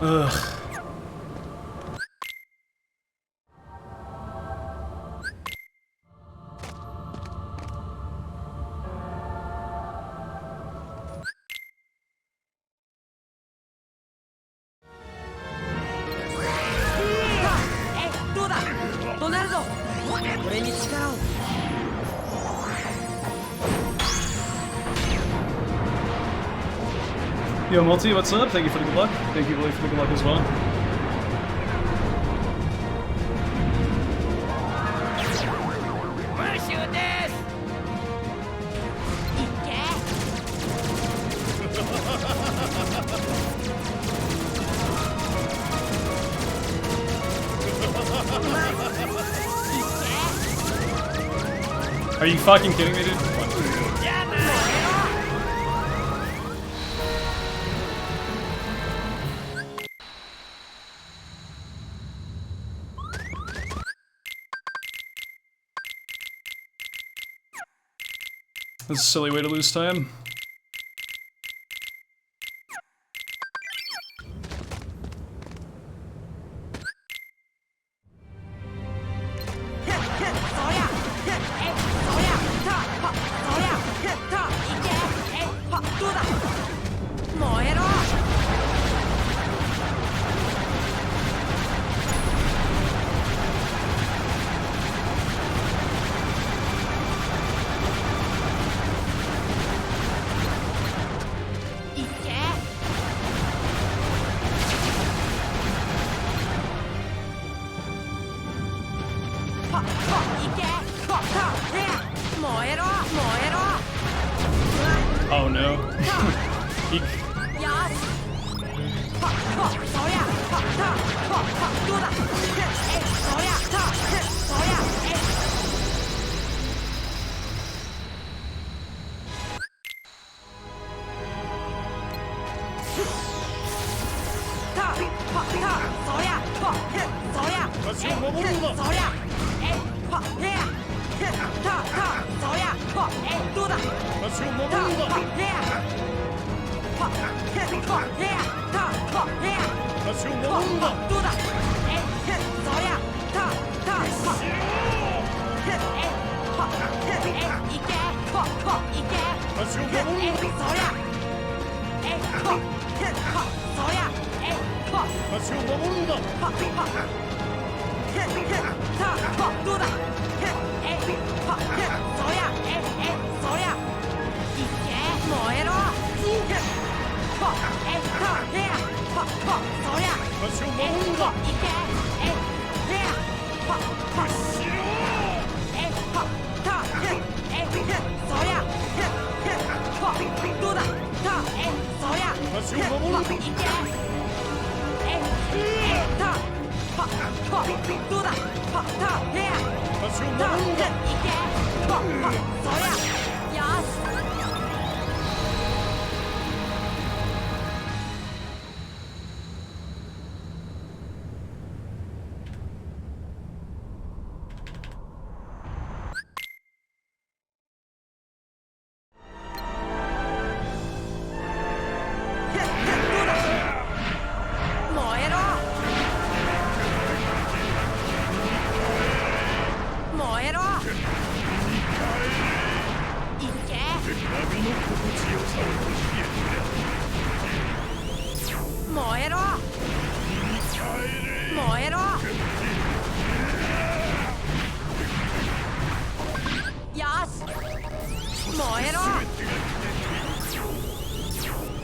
Ugh. Yo, Multi, what's up? Thank you for the good luck. Thank you, Willie, for the good luck as well. Are you fucking kidding me, dude? What? That's a silly way to lose time. Oh no. He...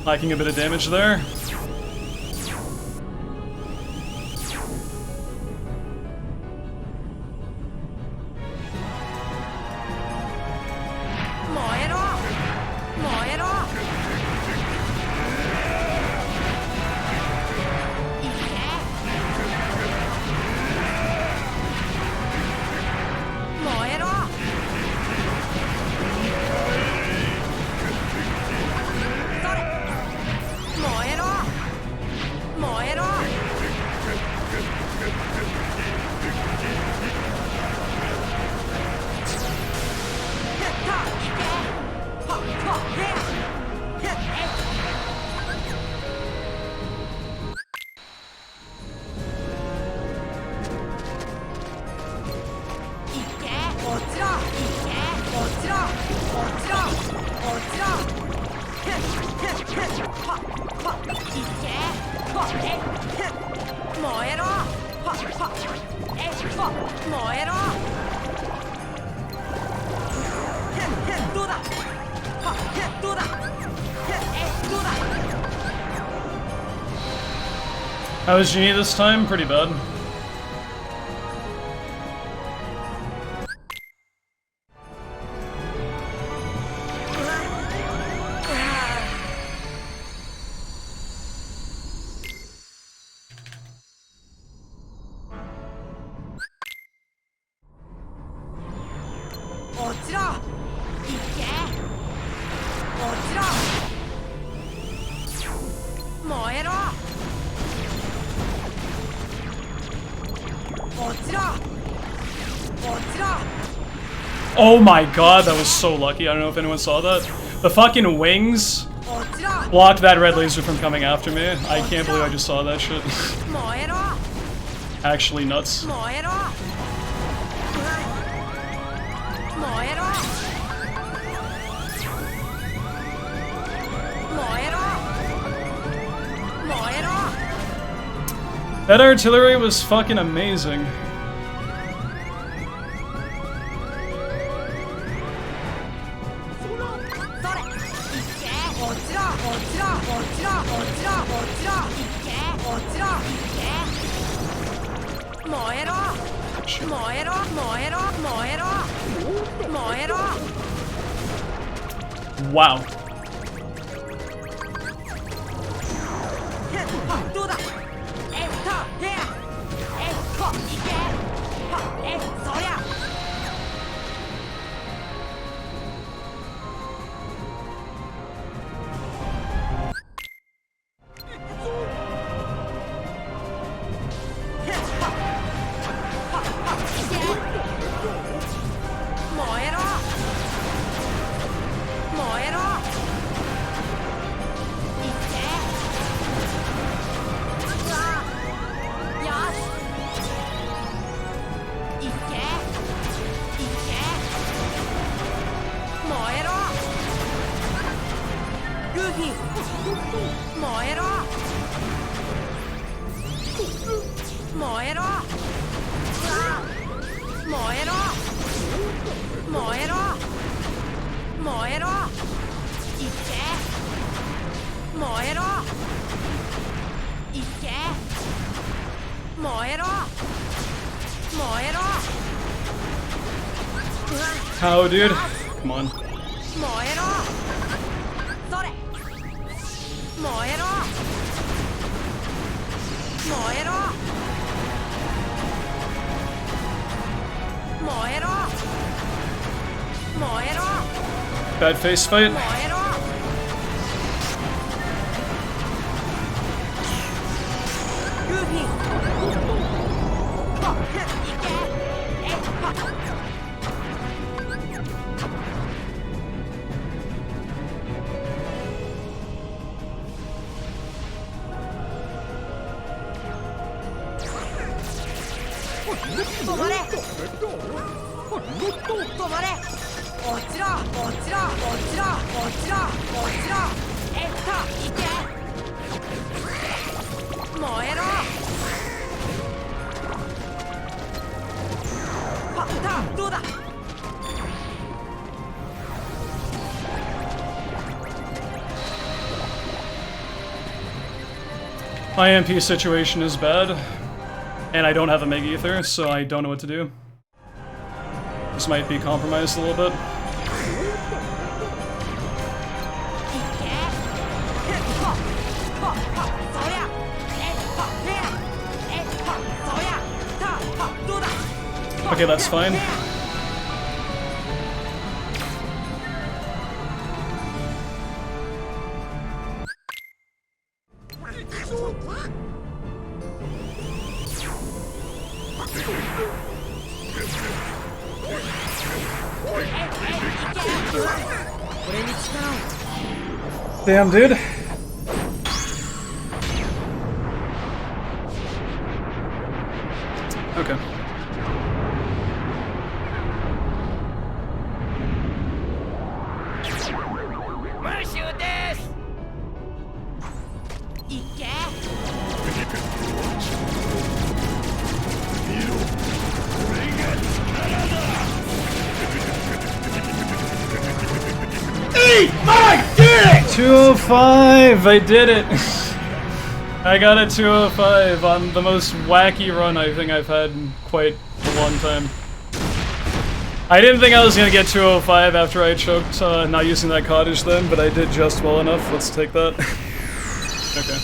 Lacking a bit of damage there. How was Genie this time? Pretty bad. Oh my god, that was so lucky. I don't know if anyone saw that. The fucking wings blocked that red laser from coming after me. I can't believe I just saw that shit. Actually nuts. That artillery was fucking amazing. Wow. How, dude? Come on. Bad face fight. My MP situation is bad, and I don't have a Mega Ether, so I don't know what to do. This might be compromised a little bit. Okay, that's fine. Damn, dude. Okay. Eat my dick! 205, I did it. I got a 205 on the most wacky run I think I've had in quite a long time. I didn't think I was gonna get 205 after I choked not using that cottage then, but I did just well enough. Let's take that. Okay.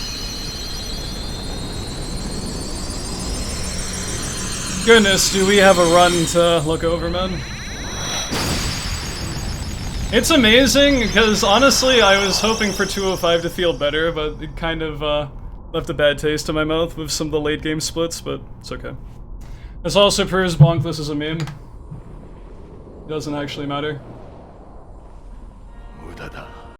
Goodness, do we have a run to look over, man? It's amazing, because honestly I was hoping for 205 to feel better, but it kind of left a bad taste in my mouth with some of the late game splits, but it's okay. This also proves Bonkless is a meme. It doesn't actually matter.